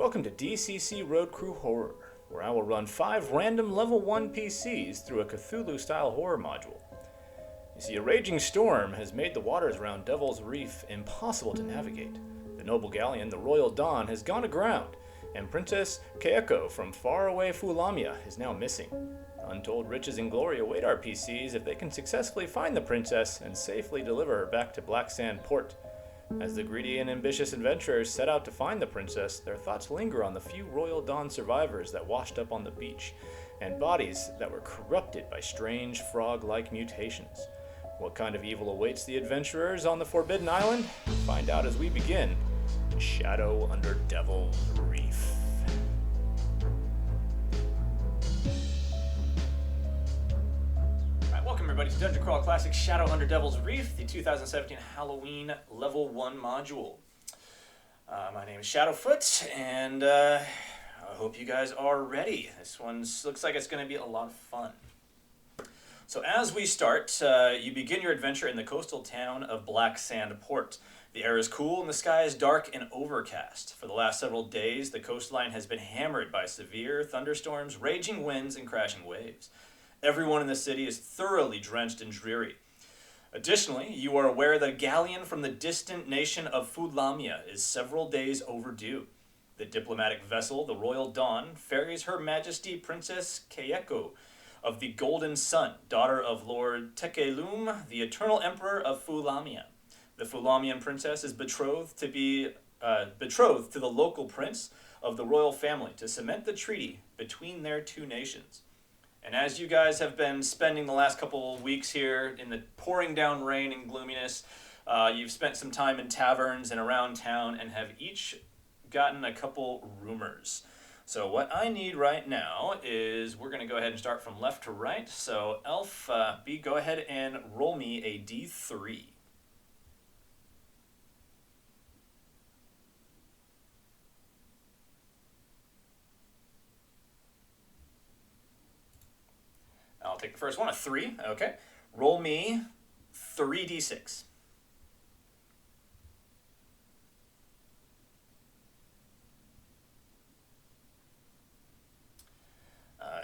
Welcome to DCC Road Crew Horror, where I will run 5 random level 1 PCs through a Cthulhu-style horror module. You see, a raging storm has made the waters around Devil's Reef impossible to navigate. The noble galleon, the Royal Dawn, has gone aground, and Princess Kaeko from faraway Fu-Lamia is now missing. Untold riches and glory await our PCs if they can successfully find the princess and safely deliver her back to Black Sand Port. As the greedy and ambitious adventurers set out to find the princess, their thoughts linger on the few Royal Dawn survivors that washed up on the beach, and bodies that were corrupted by strange frog-like mutations. What kind of evil awaits the adventurers on the Forbidden Island? Find out as we begin Shadow Under Devil's Reef. Welcome everybody to Dungeon Crawl Classic Shadow Under Devil's Reef, the 2017 Halloween Level 1 module. My name is Shadowfoot, and I hope you guys are ready. This one looks like it's going to be a lot of fun. So as we start, you begin your adventure in the coastal town of Black Sand Port. The air is cool and the sky is dark and overcast. For the last several days, the coastline has been hammered by severe thunderstorms, raging winds, and crashing waves. Everyone in the city is thoroughly drenched and dreary. Additionally, you are aware that a galleon from the distant nation of Fu-Lamia is several days overdue. The diplomatic vessel, the Royal Dawn, ferries Her Majesty Princess Kaeko of the Golden Sun, daughter of Lord Tekelum, the Eternal Emperor of Fu-Lamia. The Fu-Lamian princess is betrothed to the local prince of the royal family to cement the treaty between their two nations. And as you guys have been spending the last couple of weeks here in the pouring down rain and gloominess, you've spent some time in taverns and around town and have each gotten a couple rumors. So what I need right now is we're going to go ahead and start from left to right. So Elf, B, go ahead and roll me a D3. I'll take the first one, a 3. Okay. Roll me 3d6.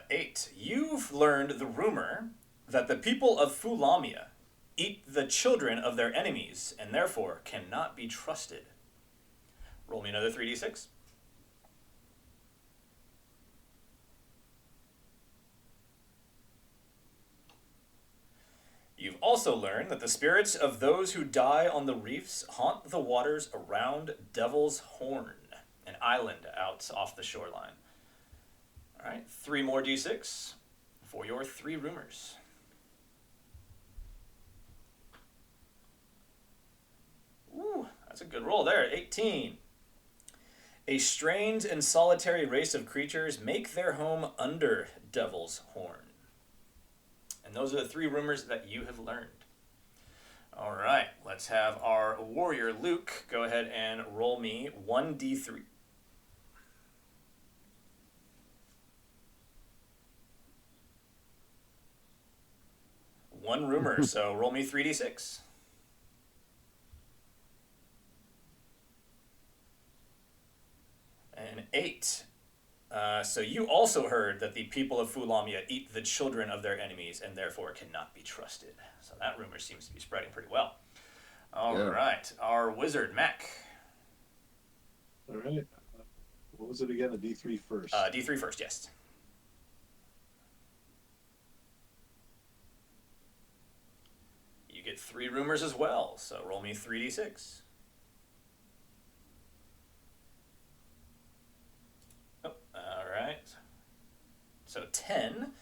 8. You've learned the rumor that the people of Fu-Lamia eat the children of their enemies and therefore cannot be trusted. Roll me another 3d6. You've also learned that the spirits of those who die on the reefs haunt the waters around Devil's Horn, an island out off the shoreline. All right, 3 more d6 for your 3 rumors. Ooh, that's a good roll there, 18. A strange and solitary race of creatures make their home under Devil's Horn. And those are the 3 rumors that you have learned. All right, let's have our warrior, Luke, go ahead and roll me 1d3. One rumor, so roll me 3d6. And 8. So you also heard that the people of Fu-Lamia eat the children of their enemies and therefore cannot be trusted. So that rumor seems to be spreading pretty well. All right, our wizard, Mac. All right. What was it again? A D3 first? D3 first, yes. You get 3 rumors as well, so roll me 3d6. So 10.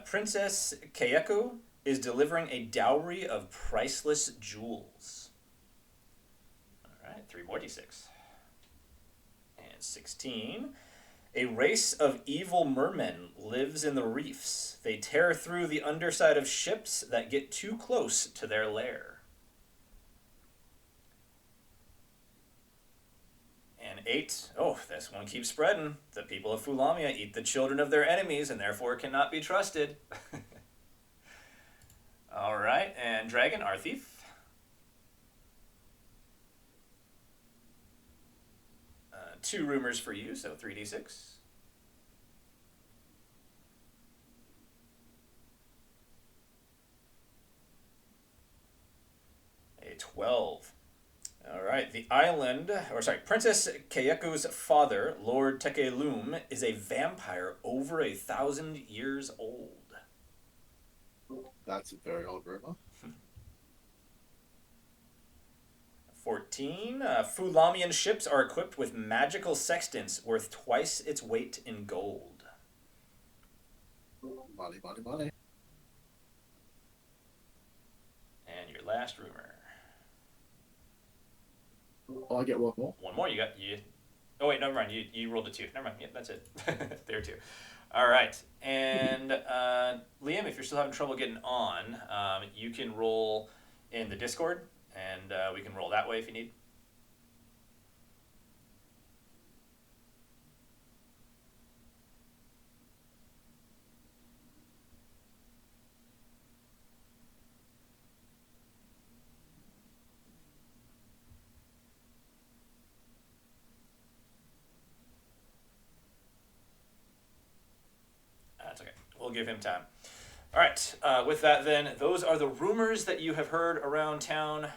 Princess Kaeko is delivering a dowry of priceless jewels. All right, 3 more d6. And 16. A race of evil mermen lives in the reefs. They tear through the underside of ships that get too close to their lair. And 8, oh, this one keeps spreading. The people of Fu-Lamia eat the children of their enemies and therefore cannot be trusted. All right, and Dragon, our thief. 2 rumors for you, so 3d6. A 12. All right, Princess Kaeko's father, Lord Tekelum, is a vampire over 1,000 years old. That's a very old rumor. 14. Fu-Lamian ships are equipped with magical sextants worth twice its weight in gold. Money, money, money. And your last rumor. Oh, I get one more. One more. You. Oh wait, never mind. You rolled a 2. Never mind. Yeah, that's it. There too. All right. And Liam, if you're still having trouble getting on, you can roll in the Discord, and we can roll that way if you need. That's okay. We'll give him time. All right. With that, then, those are the rumors that you have heard around town.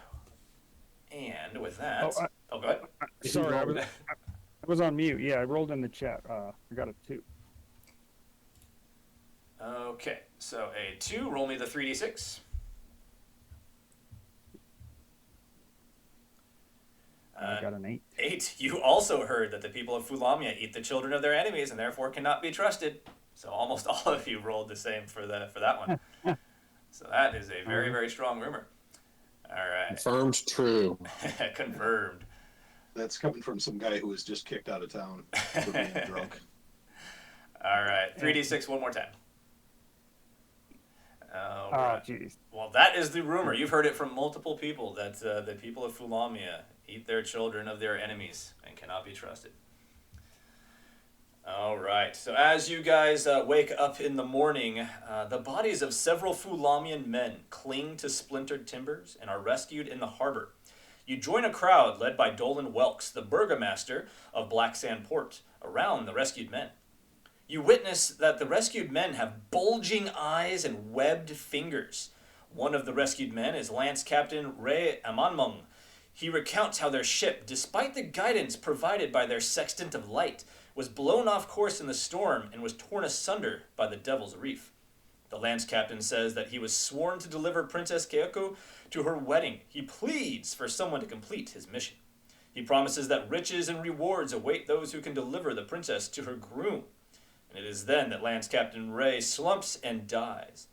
And with that, go ahead. Sorry, I was on mute. Yeah, I rolled in the chat. I got a 2. Okay, so a 2. Roll me the 3d6. I got an 8. 8. You also heard that the people of Fu-Lamia eat the children of their enemies and therefore cannot be trusted. So almost all of you rolled the same for that one. So that is a very, very strong rumor. All right. Confirmed true. Confirmed. That's coming from some guy who was just kicked out of town for being drunk. All right. 3d6 one more time. All right. Jeez. Well, that is the rumor. You've heard it from multiple people that the people of Fu-Lamia eat their children of their enemies and cannot be trusted. All right. So as you guys wake up in the morning, the bodies of several Fu-Lamian men cling to splintered timbers and are rescued in the harbor. You join a crowd led by Dolan Welks, the burgomaster of Black Sand Port, around the rescued men. You witness that the rescued men have bulging eyes and webbed fingers. One of the rescued men is Lance Captain Ray Amanmung. He recounts how their ship, despite the guidance provided by their sextant of light, was blown off course in the storm and was torn asunder by the Devil's Reef. The Lance Captain says that he was sworn to deliver Princess Kaeko to her wedding. He pleads for someone to complete his mission. He promises that riches and rewards await those who can deliver the princess to her groom. And it is then that Lance Captain Ray slumps and dies.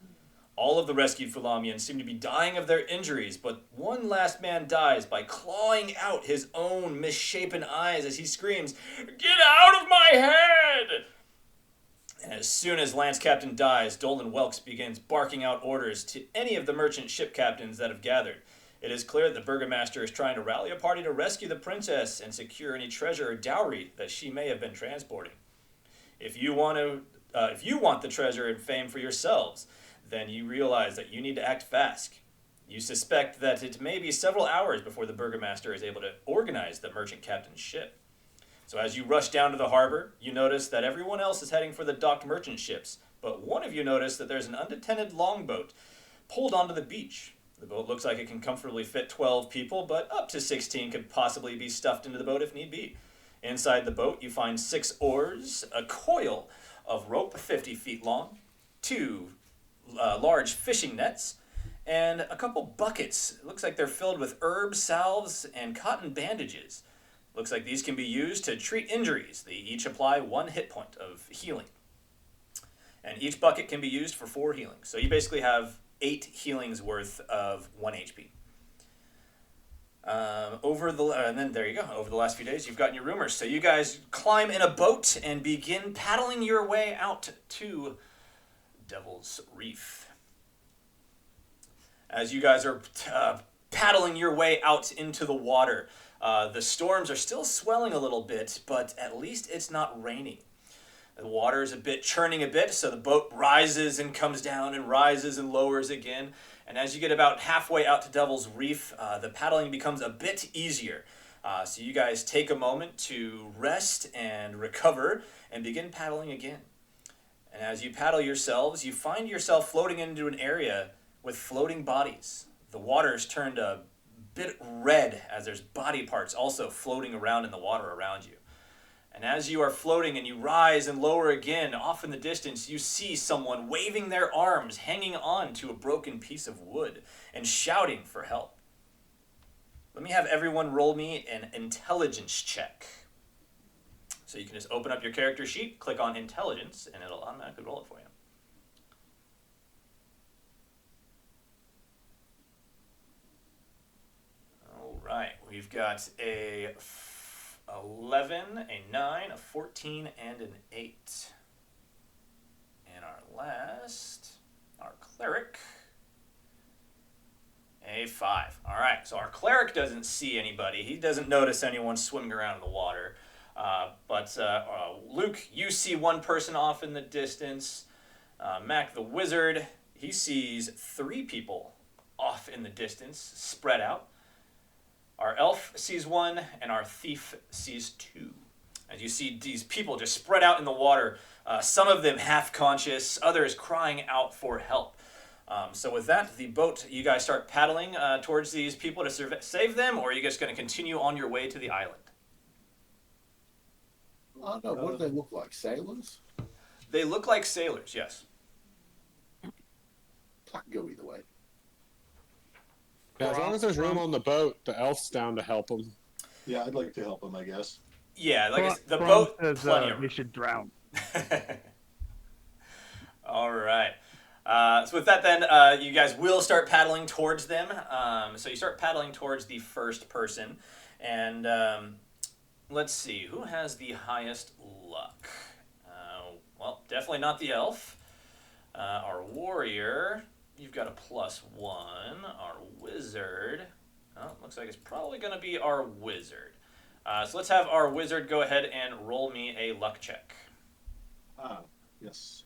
All of the rescued Fu-Lamians seem to be dying of their injuries, but one last man dies by clawing out his own misshapen eyes as he screams, "Get out of my head!" And as soon as Lance Captain dies, Dolan Welks begins barking out orders to any of the merchant ship captains that have gathered. It is clear that the burgomaster is trying to rally a party to rescue the princess and secure any treasure or dowry that she may have been transporting. If you want the treasure and fame for yourselves, then you realize that you need to act fast. You suspect that it may be several hours before the burgomaster is able to organize the merchant captain's ship. So as you rush down to the harbor, you notice that everyone else is heading for the docked merchant ships, but one of you notice that there's an unattended longboat pulled onto the beach. The boat looks like it can comfortably fit 12 people, but up to 16 could possibly be stuffed into the boat if need be. Inside the boat, you find 6 oars, a coil of rope 50 feet long, 2 large fishing nets, and a couple buckets. It looks like they're filled with herbs, salves, and cotton bandages. Looks like these can be used to treat injuries. They each apply 1 hit point of healing. And each bucket can be used for 4 healings. So you basically have 8 healings worth of 1 HP. And then there you go. Over the last few days, you've gotten your rumors. So you guys climb in a boat and begin paddling your way out to Devil's Reef. As you guys are paddling your way out into the water, the storms are still swelling a little bit, but at least it's not raining. The water is a bit churning a bit, so the boat rises and comes down and rises and lowers again. And as you get about halfway out to Devil's Reef, the paddling becomes a bit easier. So you guys take a moment to rest and recover and begin paddling again. And as you paddle yourselves, you find yourself floating into an area with floating bodies. The water's turned a bit red as there's body parts also floating around in the water around you. And as you are floating and you rise and lower again, off in the distance, you see someone waving their arms, hanging on to a broken piece of wood, and shouting for help. Let me have everyone roll me an intelligence check. So you can just open up your character sheet, click on intelligence, and it'll automatically roll it for you. All right, we've got a 11, a 9, a 14, and an 8. And our cleric, a 5. All right, so our cleric doesn't see anybody. He doesn't notice anyone swimming around in the water. But Luke, you see one person off in the distance. Mac the wizard, he sees 3 people off in the distance, spread out. Our elf sees 1, and our thief sees 2. As you see these people just spread out in the water, some of them half-conscious, others crying out for help. So with that, the boat, you guys start paddling towards these people to save them, or are you just going to continue on your way to the island? I don't know. What do they look like? Sailors? They look like sailors, yes. I can go either way. Yeah, as long as there's room on the boat, the elf's down to help them. Yeah, I'd like to help him, I guess. Yeah, like the Bron boat, says, plenty of we room. should drown. All right. So with that then, you guys will start paddling towards them. So you start paddling towards the first person. And let's see, who has the highest luck? Well, definitely not the elf. Our warrior, you've got a +1. Our wizard, looks like it's probably going to be our wizard. So let's have our wizard go ahead and roll me a luck check. Yes.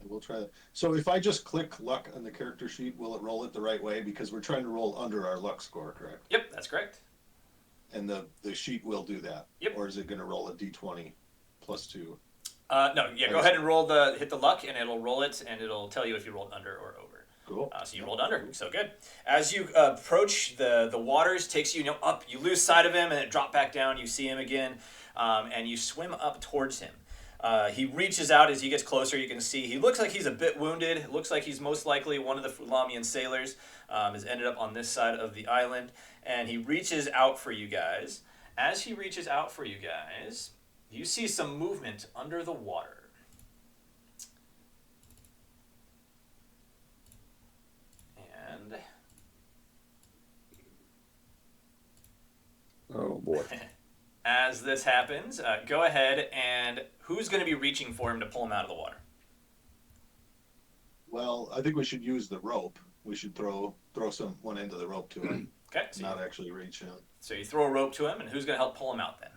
I will try that. So if I just click luck on the character sheet, will it roll it the right way? Because we're trying to roll under our luck score, correct? Yep, that's correct. And the sheet will do that? Yep. Or is it going to roll a d20 +2? No, yeah, go ahead and hit the luck, and it'll roll it, and it'll tell you if you rolled under or over. Cool. So you rolled under, so good. As you approach the waters, takes you up, you lose sight of him, and then drop back down, you see him again, and you swim up towards him. He reaches out as he gets closer, you can see, he looks like he's a bit wounded, it looks like he's most likely one of the Fu-Lamian sailors, has ended up on this side of the island, and he reaches out for you guys. As he reaches out for you guys, you see some movement under the water. And Oh, boy. as this happens, go ahead and who's going to be reaching for him to pull him out of the water? Well, I think we should use the rope. We should throw one end of the rope to him, Okay, so not actually reach him. so you throw a rope to him, and who's going to help pull him out then?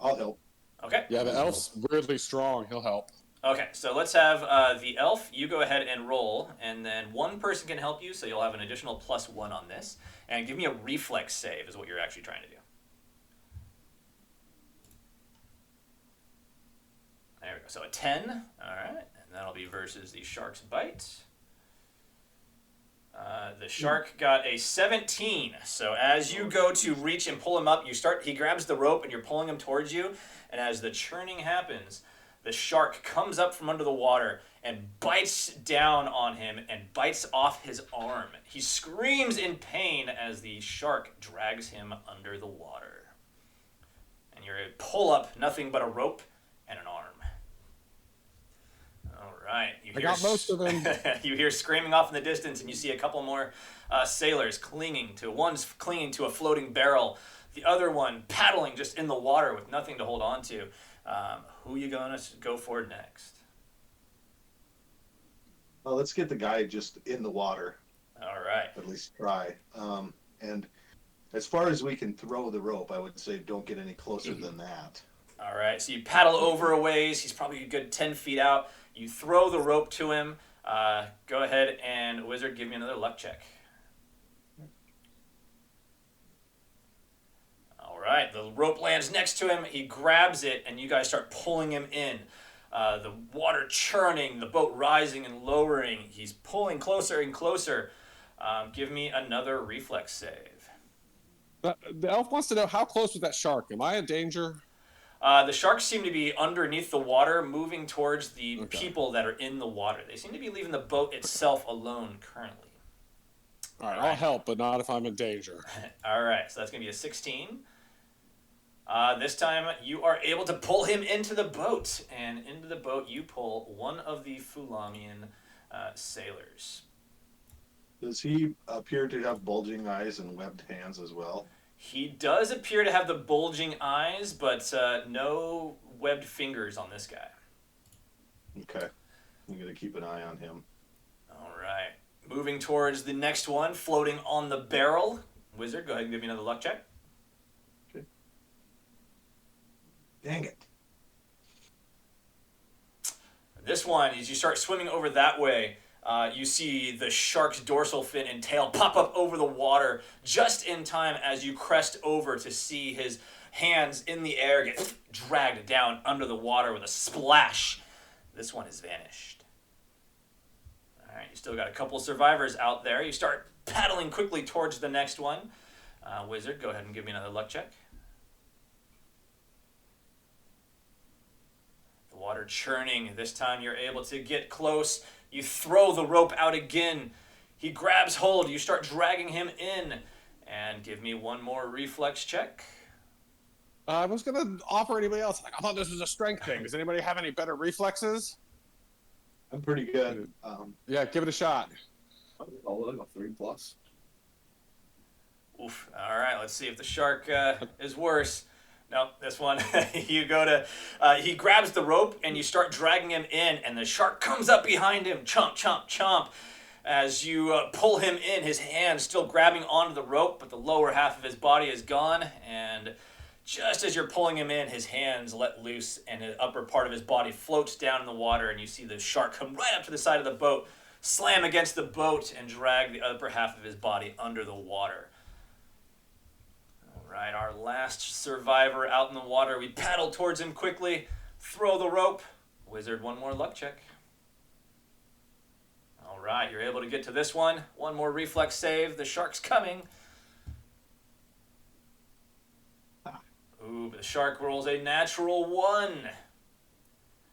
I'll help. Okay. Yeah, the elf's weirdly strong. He'll help. Okay, so let's have the elf, you go ahead and roll, and then one person can help you, so you'll have an additional +1 on this. And give me a reflex save is what you're actually trying to do. There we go, so a 10, all right, and that'll be versus the shark's bite. The shark got a 17, so as you go to reach and pull him up, he grabs the rope and you're pulling him towards you, and as the churning happens, the shark comes up from under the water and bites down on him and bites off his arm. He screams in pain as the shark drags him under the water. And you're to pull up nothing but a rope and an arm. All right. I got most of them. You hear screaming off in the distance, and you see a couple more sailors one's clinging to a floating barrel, the other one paddling just in the water with nothing to hold on to. Who are you going to go for next? Well, let's get the guy just in the water. All right. At least try. And as far as we can throw the rope, I would say don't get any closer than that. All right. So you paddle over a ways. He's probably a good 10 feet out. You throw the rope to him. Go ahead and, Wizard, give me another luck check. right, the rope lands next to him. He grabs it, and you guys start pulling him in. The water churning, the boat rising and lowering. He's pulling closer and closer. Give me another reflex save. The elf wants to know, how close was that shark? Am I in danger? The sharks seem to be underneath the water, moving towards the Okay. people that are in the water. They seem to be leaving the boat itself alone currently. All right, I'll help, but not if I'm in danger. All right, so that's going to be a 16. This time you are able to pull him into the boat, and into the boat you pull one of the Fu-Lamian sailors. Does he appear to have bulging eyes and webbed hands as well? He does appear to have the bulging eyes, but no webbed fingers on this guy. Okay. I'm going to keep an eye on him. All right. Moving towards the next one, floating on the barrel. Wizard, go ahead and give me another luck check. Dang it. This one, as you start swimming over that way, you see the shark's dorsal fin and tail pop up over the water just in time as you crest over to see his hands in the air get dragged down under the water with a splash. This one has vanished. All right, you still got a couple of survivors out there. You start paddling quickly towards the next one. Wizard, go ahead and give me another luck check. The water churning. This time you're able to get close. You throw the rope out again. He grabs hold. You start dragging him in. And give me one more reflex check. I was going to offer anybody else. Like, I thought this was a strength thing. Does anybody have any better reflexes? I'm pretty good. Yeah, give it a shot. Oh, I got 3+. Oof. All right, let's see if the shark is worse. No, this one, you go to, he grabs the rope and you start dragging him in, and the shark comes up behind him, chomp, chomp, chomp. As you pull him in, his hand still grabbing onto the rope, but the lower half of his body is gone, and just as you're pulling him in, his hands let loose, and the upper part of his body floats down in the water, and you see the shark come right up to the side of the boat, slam against the boat, and drag the upper half of his body under the water. All right, our last survivor out in the water. We paddle towards him quickly, throw the rope. Wizard, one more luck check. All right, you're able to get to this one. One more reflex save. The shark's coming. Ooh, but the shark rolls a natural 1.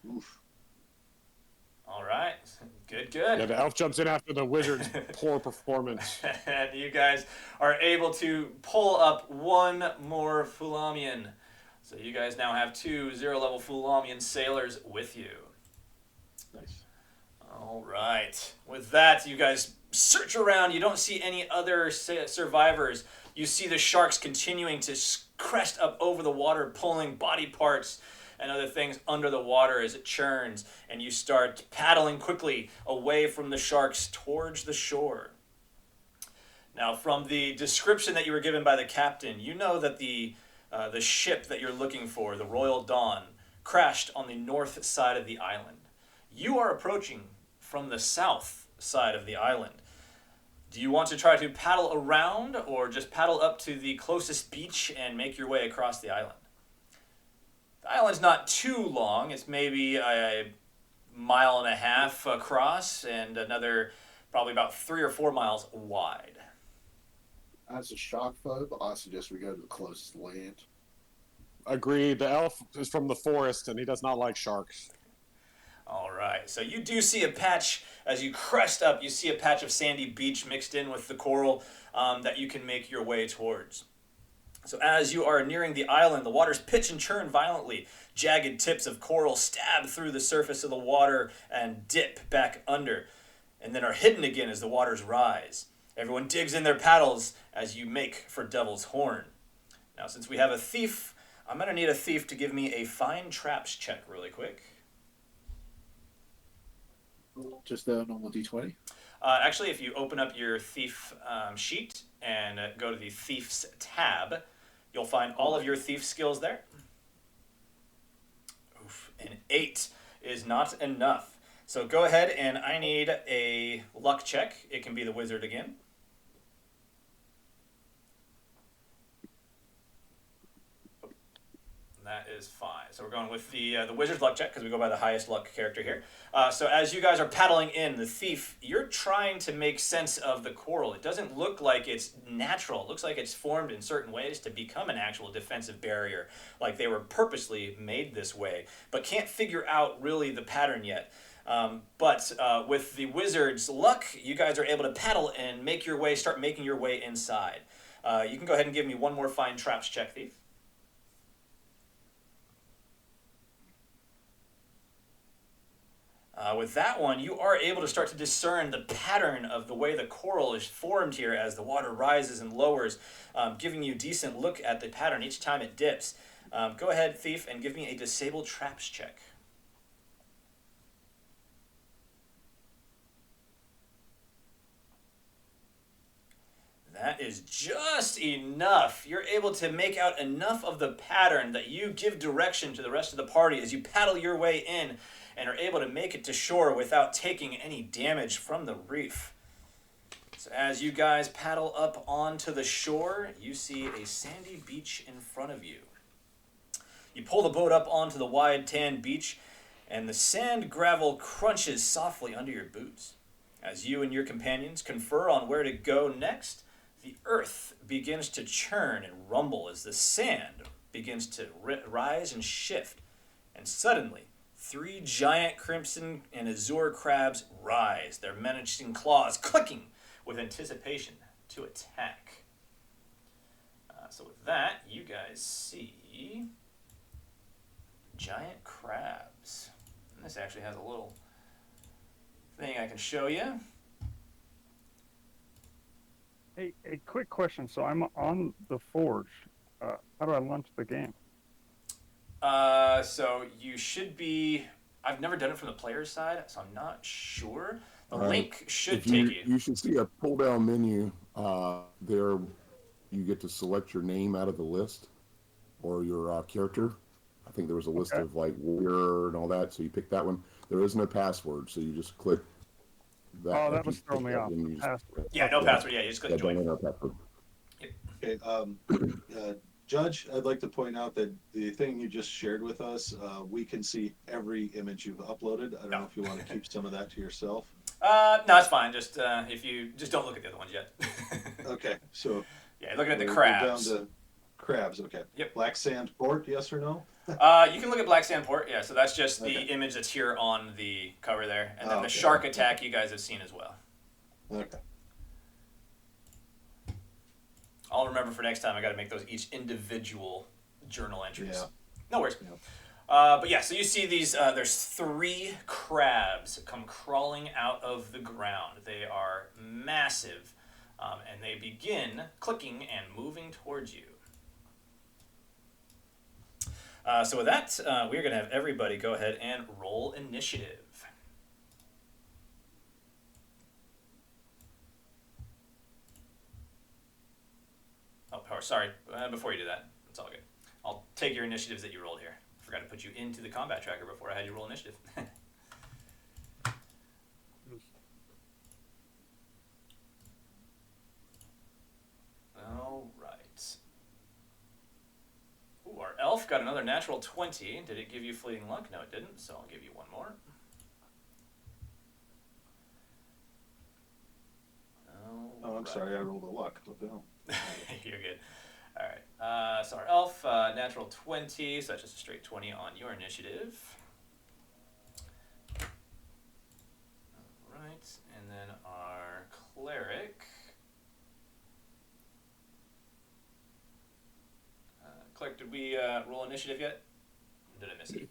Oof. All right, good, Yeah, good. the elf jumps in after the wizard's poor performance. And you guys are able to pull up one more Fu-Lamian. So you guys now have 2 0-level Fu-Lamian sailors with you. Nice. All right. With that, you guys search around. You don't see any other survivors. You see the sharks continuing to crest up over the water, pulling body parts and other things under the water as it churns. And you start paddling quickly away from the sharks towards the shore. Now, from the description that you were given by the captain, you know that the ship that you're looking for, the Royal Dawn, crashed on the north side of the island. You are approaching from the south side of the island. Do you want to try to paddle around or just paddle up to the closest beach and make your way across the island? The island's not too long. It's maybe a 1.5 miles across and another probably about 3 or 4 miles wide. As a shark phobe, I suggest we go to the closest land. Agreed. The elf is from the forest, and he does not like sharks. All right, so you do see a patch, as you crest up, you see a patch of sandy beach mixed in with the coral that you can make your way towards. So as you are nearing the island, the waters pitch and churn violently. Jagged tips of coral stab through the surface of the water and dip back under, and then are hidden again as the waters rise. Everyone digs in their paddles as you make for Devil's Horn. Now, since we have a thief, I'm going to need a thief to give me a find traps check really quick. Just a normal D20. Actually, if you open up your thief sheet and go to the Thief's tab, you'll find all of your thief skills there. Oof, an 8 is not enough. So go ahead and I need a luck check. It can be the wizard again. is fine. So we're going with the wizard's luck check because we go by the highest luck character here. So as you guys are paddling in, the thief, you're trying to make sense of the coral. It doesn't look like it's natural. It looks like it's formed in certain ways to become an actual defensive barrier, like they were purposely made this way, but can't figure out really the pattern yet. But with the wizard's luck, you guys are able to paddle and start making your way inside. You can go ahead and give me one more find traps check, thief. With that one, you are able to start to discern the pattern of the way the coral is formed here as the water rises and lowers, giving you a decent look at the pattern each time it dips. Go ahead, thief, and give me a disable traps check. That is just enough. You're able to make out enough of the pattern that you give direction to the rest of the party as you paddle your way in and are able to make it to shore without taking any damage from the reef. So as you guys paddle up onto the shore, you see a sandy beach in front of you. You pull the boat up onto the wide tan beach, and the sand gravel crunches softly under your boots. As you and your companions confer on where to go next, the earth begins to churn and rumble as the sand begins to rise and shift. And suddenly, 3 giant crimson and azure crabs rise, their menacing claws clicking with anticipation to attack. So with that, you guys see giant crabs. And this actually has a little thing I can show you. Hey, a quick question. So I'm on the forge. How do I launch the game? So you should be. I've never done it from the player's side, so I'm not sure. The link should take you. You should see a pull-down menu. There, you get to select your name out of the list, or your character. I think there was a list of like warrior and all that, so you pick that one. There is no password, so you just click that. Oh, that was throwing me off. Yeah, no password. Yeah, you just click join. No password. Okay, Judge, I'd like to point out that the thing you just shared with us, we can see every image you've uploaded. I don't know if you want to keep some of that to yourself. No, it's fine. Just if you just don't look at the other ones yet. Okay, so yeah, looking at the we're crabs. down to crabs. Okay. Yep. Black Sand Port, yes or no? You can look at Black Sand Port. Yeah, so that's just the image that's here on the cover there, and then the shark attack you guys have seen as well. Okay. I'll remember for next time. I got to make those each individual journal entries. Yeah. No worries. Yeah. But yeah, so you see these. There's 3 crabs come crawling out of the ground. They are massive, and they begin clicking and moving towards you. So with that, we're going to have everybody go ahead and roll initiative. Oh, sorry. Before you do that, it's all good. I'll take your initiatives that you rolled here. Forgot to put you into the combat tracker before I had you roll initiative. All right. Ooh, our elf got another natural 20. Did it give you fleeting luck? No, it didn't, so I'll give you one more. Oh, I'm sorry, I rolled a luck. What the hell? You're good. All right. So our elf, natural 20, so that's just a straight 20 on your initiative. All right. And then our cleric. Cleric, did we roll initiative yet? Did I miss it?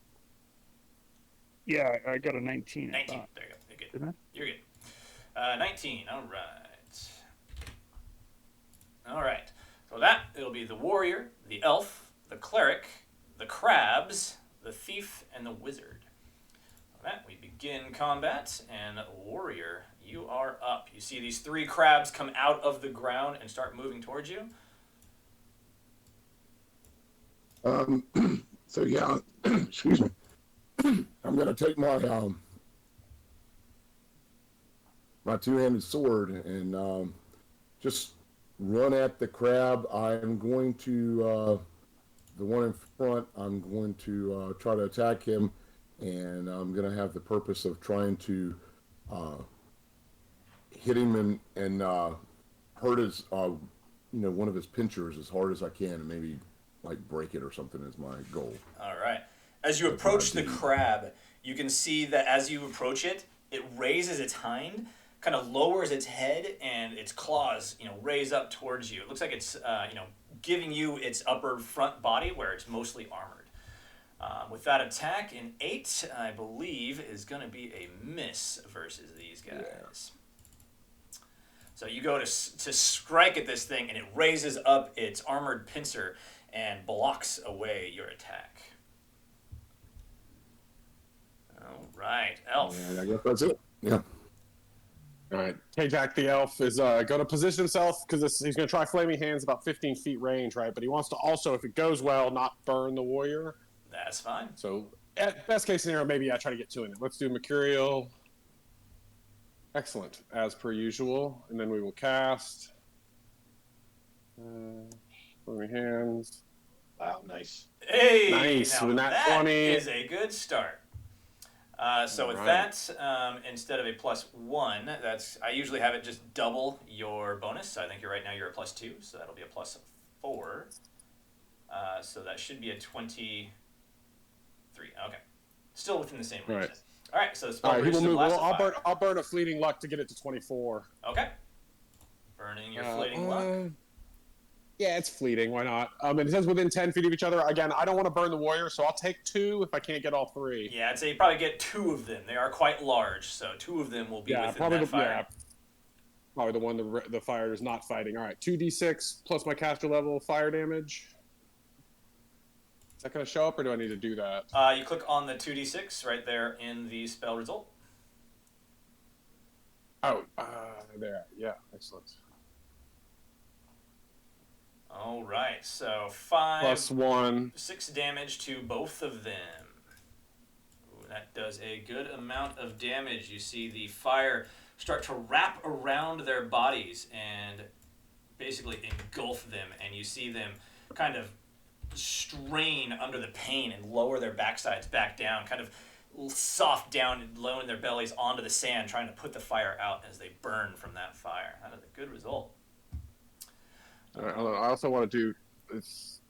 Yeah, I got a 19. 19. There you go. You're good. Didn't I? You're good. 19. All right. All right. So that, it'll be the warrior, the elf, the cleric, the crabs, the thief, and the wizard. All right, we begin combat, and warrior, you are up. You see these 3 crabs come out of the ground and start moving towards you. So yeah, excuse me. I'm gonna take my my 2-handed sword and just run at the crab. I'm going to the one in front, I'm going to try to attack him, and I'm going to have the purpose of trying to hit him and hurt his, one of his pinchers as hard as I can, and maybe like break it or something is my goal. All right. As you approach the crab, you can see that as you approach it, it raises its hind, kind of lowers its head, and its claws, raise up towards you. It looks like it's, giving you its upper front body where it's mostly armored. With that attack, an 8, I believe, is going to be a miss versus these guys. Yeah. So you go to strike at this thing, and it raises up its armored pincer and blocks away your attack. All right, Elf. And I guess that's it. Yeah. All right. K-Jack the elf is going to position himself because he's going to try Flaming Hands about 15 feet range, right? But he wants to also, if it goes well, not burn the warrior. That's fine. So, at best case scenario, maybe I try to get 2 in it. Let's do Mercurial. Excellent, as per usual. And then we will cast Flaming Hands. Wow, nice. Hey, Nice, now with that that 20. is a good start. So with that, instead of a +1, I usually have it just double your bonus. I think right now you're a +2, so that'll be a +4. So that should be a 23. Okay, still within the same range. Right. All right, so the All spell right, he will move. blast of fire. I'll burn a fleeting luck to get it to 24. Okay, burning your fleeting luck. Yeah, it's fleeting. Why not? And it says within 10 feet of each other. Again, I don't want to burn the warrior, so I'll take 2 if I can't get all 3. Yeah, I'd say you probably get 2 of them. They are quite large, so 2 of them will be within probably that fire. Yeah, probably the one the fire is not fighting. All right, 2d6 plus my caster level fire damage. Is that going to show up, or do I need to do that? You click on the 2d6 right there in the spell result. Oh, there. Yeah, excellent. All right, so 5 Plus 1. 6 damage to both of them. Ooh, that does a good amount of damage. You see the fire start to wrap around their bodies and basically engulf them, and you see them kind of strain under the pain and lower their backsides back down, kind of soft down and lowering their bellies onto the sand, trying to put the fire out as they burn from that fire. That is a good result. All right, hold on. I also want to do this.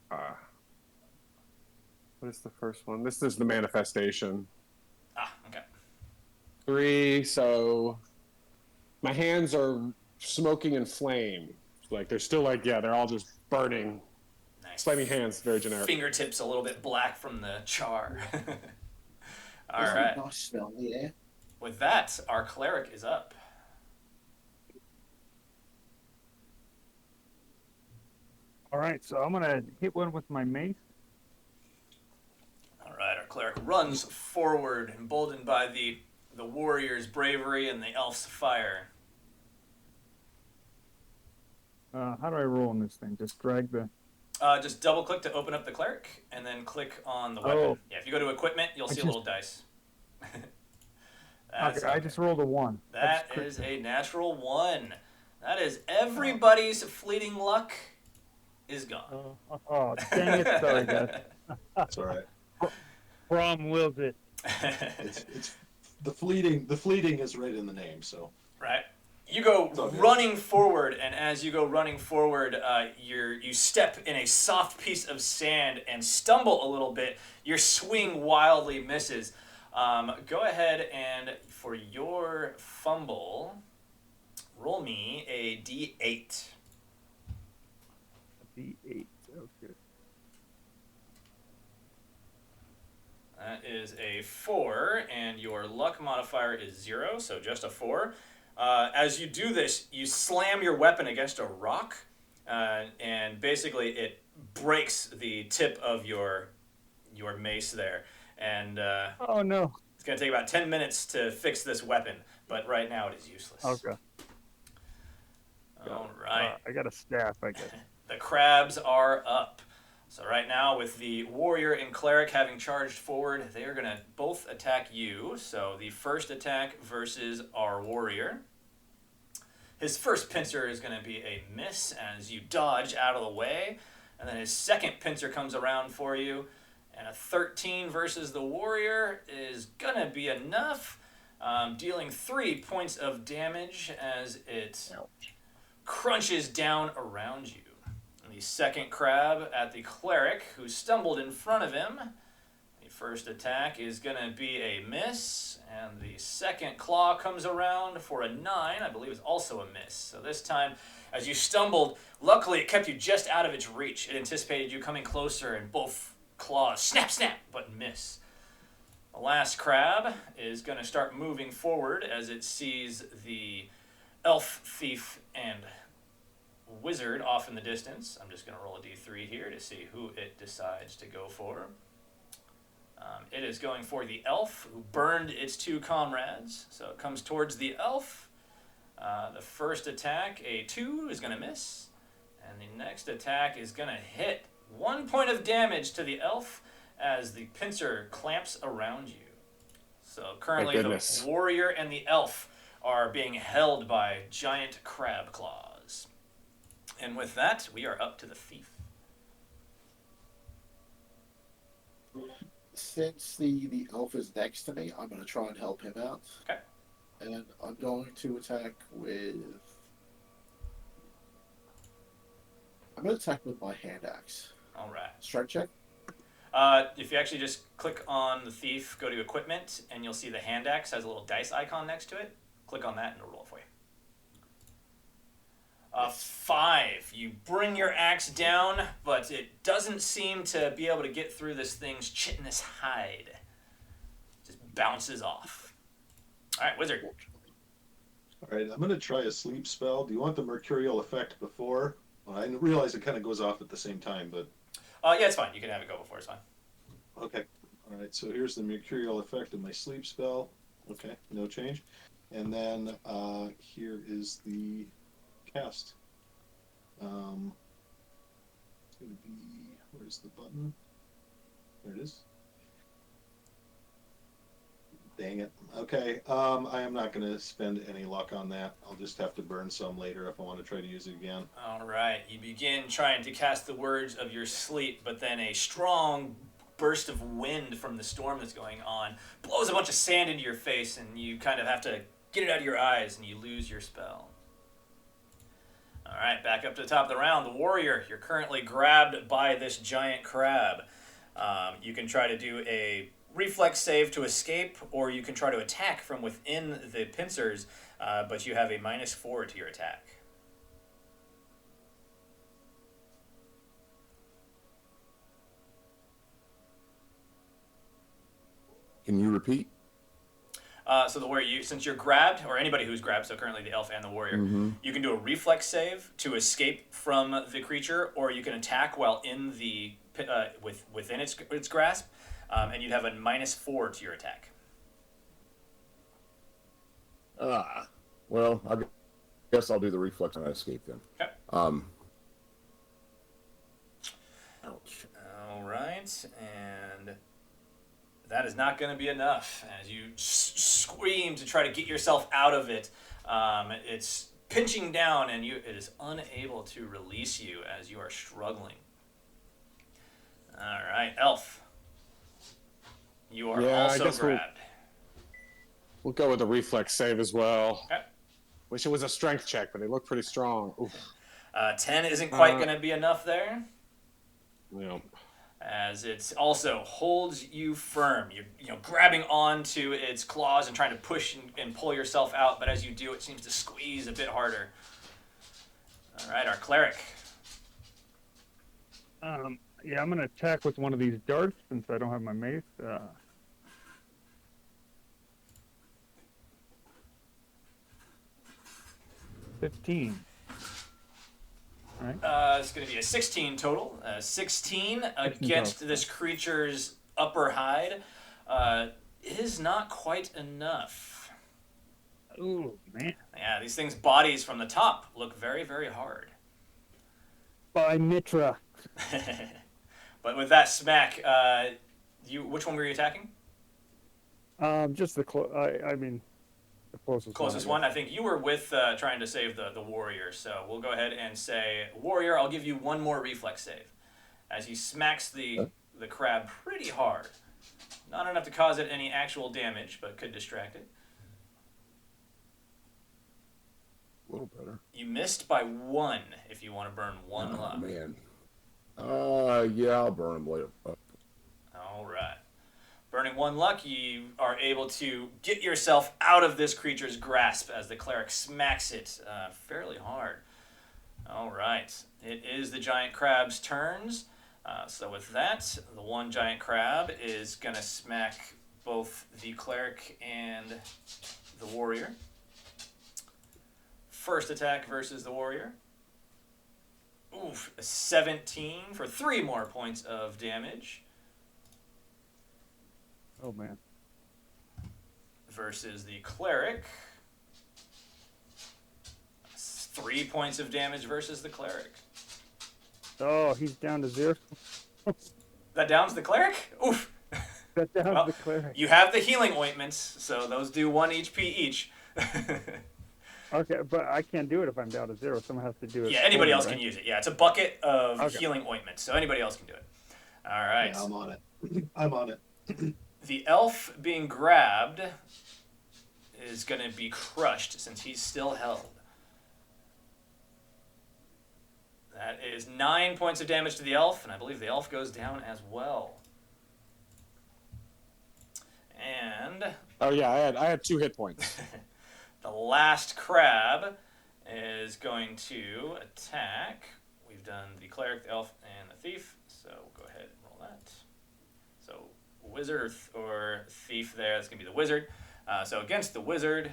What is the first one? This is the manifestation. Okay. 3. So my hands are smoking in flame. Like they're still they're all just burning. Nice. Flaming hands, very generic. Fingertips a little bit black from the char. All There's a right. nice smell in the air. With that, our cleric is up. All right, so I'm gonna hit one with my mace. All right, our cleric runs forward, emboldened by the warrior's bravery and the elf's fire. How do I roll on this thing? Just drag the. Just double click to open up the cleric, and then click on the weapon. Oh. Yeah, if you go to equipment, you'll see a little dice. Okay, I just rolled a 1. That is a natural 1. That is everybody's fleeting luck is gone. Oh, dang it! Sorry, guys. That's all right. Brom wills it. It's the fleeting is right in the name, so. Right. You go running forward, and as you go running forward, you step in a soft piece of sand and stumble a little bit. Your swing wildly misses. Go ahead and for your fumble, roll me a d8. D8. Okay. That is a 4, and your luck modifier is 0, so just a 4. As you do this, you slam your weapon against a rock, and basically it breaks the tip of your mace there. And Oh no. it's going to take about 10 minutes to fix this weapon, but right now it is useless. Okay. All right. I got a staff, I guess. The crabs are up. So right now, with the warrior and cleric having charged forward, they are going to both attack you. So the first attack versus our warrior. His first pincer is going to be a miss as you dodge out of the way. And then his second pincer comes around for you. And a 13 versus the warrior is going to be enough, dealing 3 points of damage as it crunches down around you. And the second crab at the cleric, who stumbled in front of him. The first attack is going to be a miss, and the second claw comes around for a 9. I believe it's also a miss. So this time, as you stumbled, luckily it kept you just out of its reach. It anticipated you coming closer, and both claws snap, snap, but miss. The last crab is going to start moving forward as it sees the elf, thief, and wizard off in the distance. I'm just going to roll a d3 here to see who it decides to go for. It is going for the elf, who burned its 2 comrades. So it comes towards the elf. The first attack, a 2, is going to miss. And the next attack is going to hit. 1 point of damage to the elf as the pincer clamps around you. So currently the warrior and the elf are being held by giant crab claws. And with that, we are up to the thief. Since the elf is next to me, I'm going to try and help him out. Okay. And I'm going to attack with... I'm going to attack with my hand axe. All right. Strike check? If you actually just click on the thief, go to equipment, and you'll see the hand axe has a little dice icon next to it. Click on that and it'll roll for you. 5. You bring your axe down, but it doesn't seem to be able to get through this thing's chitinous hide. Just bounces off. All right, wizard. All right, I'm going to try a sleep spell. Do you want the mercurial effect before? Well, I realize it kind of goes off at the same time, but... Yeah, it's fine. You can have it go before. It's fine. Okay. All right, so here's the mercurial effect of my sleep spell. Okay, no change. And then here is the cast. It's going to be... Where's the button? There it is. Dang it. Okay, I am not going to spend any luck on that. I'll just have to burn some later if I want to try to use it again. All right. You begin trying to cast the words of your sleep, but then a strong burst of wind from the storm that's going on blows a bunch of sand into your face, and you kind of have to get it out of your eyes, and you lose your spell. All right, back up to the top of the round. The warrior, you're currently grabbed by this giant crab. You can try to do a reflex save to escape, or you can try to attack from within the pincers, but you have a -4 to your attack. Can you repeat? So the warrior, since you're grabbed, or anybody who's grabbed, so currently the elf and the warrior, you can do a reflex save to escape from the creature, or you can attack while in the within its grasp, and you'd have a -4 to your attack. Well, I guess I'll do the reflex and I escape then. Okay. Ouch. All right, and that is not going to be enough. As you scream to try to get yourself out of it, it's pinching down, and it is unable to release you as you are struggling. All right, elf. You are also grabbed. We'll go with the reflex save as well. Okay. Wish it was a strength check, but they look pretty strong. Oof. 10 isn't quite going to be enough there. Yeah. As it also holds you firm. You're grabbing onto its claws and trying to push and pull yourself out, but as you do, it seems to squeeze a bit harder. All right, our cleric. Yeah, I'm going to attack with one of these darts since I don't have my mace. 15. All right. It's going to be a 16 total. 16 against this creature's upper hide is not quite enough. Oh, man. Yeah, these things' bodies from the top look very, very hard. By Mitra. But with that smack, which one were you attacking? Just the the closest one. I think you were with trying to save the warrior. So we'll go ahead and say, warrior, I'll give you one more reflex save. as he smacks the crab pretty hard. Not enough to cause it any actual damage, but could distract it. A little better. You missed by 1 if you want to burn 1 luck. Man. Yeah, I'll burn him later. All right. Burning 1 luck, you are able to get yourself out of this creature's grasp as the cleric smacks it fairly hard. All right. It is the giant crab's turns. So with that, the one giant crab is going to smack both the cleric and the warrior. First attack versus the warrior. Oof, a 17 for 3 more points of damage. Oh man. Versus the cleric. 3 points of damage versus the cleric. Oh, he's down to 0. That downs the cleric? Oof. That down Well, the cleric. You have the healing ointments, so those do 1 HP each. Okay, but I can't do it if I'm down to 0. Someone has to do it. Yeah, anybody for me, else right? can use it. Yeah, it's a bucket of Okay. healing ointment, so anybody else can do it. All right. Yeah, I'm on it. I'm on it. The elf being grabbed is going to be crushed since he's still held. That is 9 points of damage to the elf, and I believe the elf goes down as well. And Oh yeah, I had 2 hit points. the last crab is going to attack. We've done the cleric, the elf, and the thief, so we'll go ahead and roll that. So wizard or thief there, that's going to be the wizard. So against the wizard,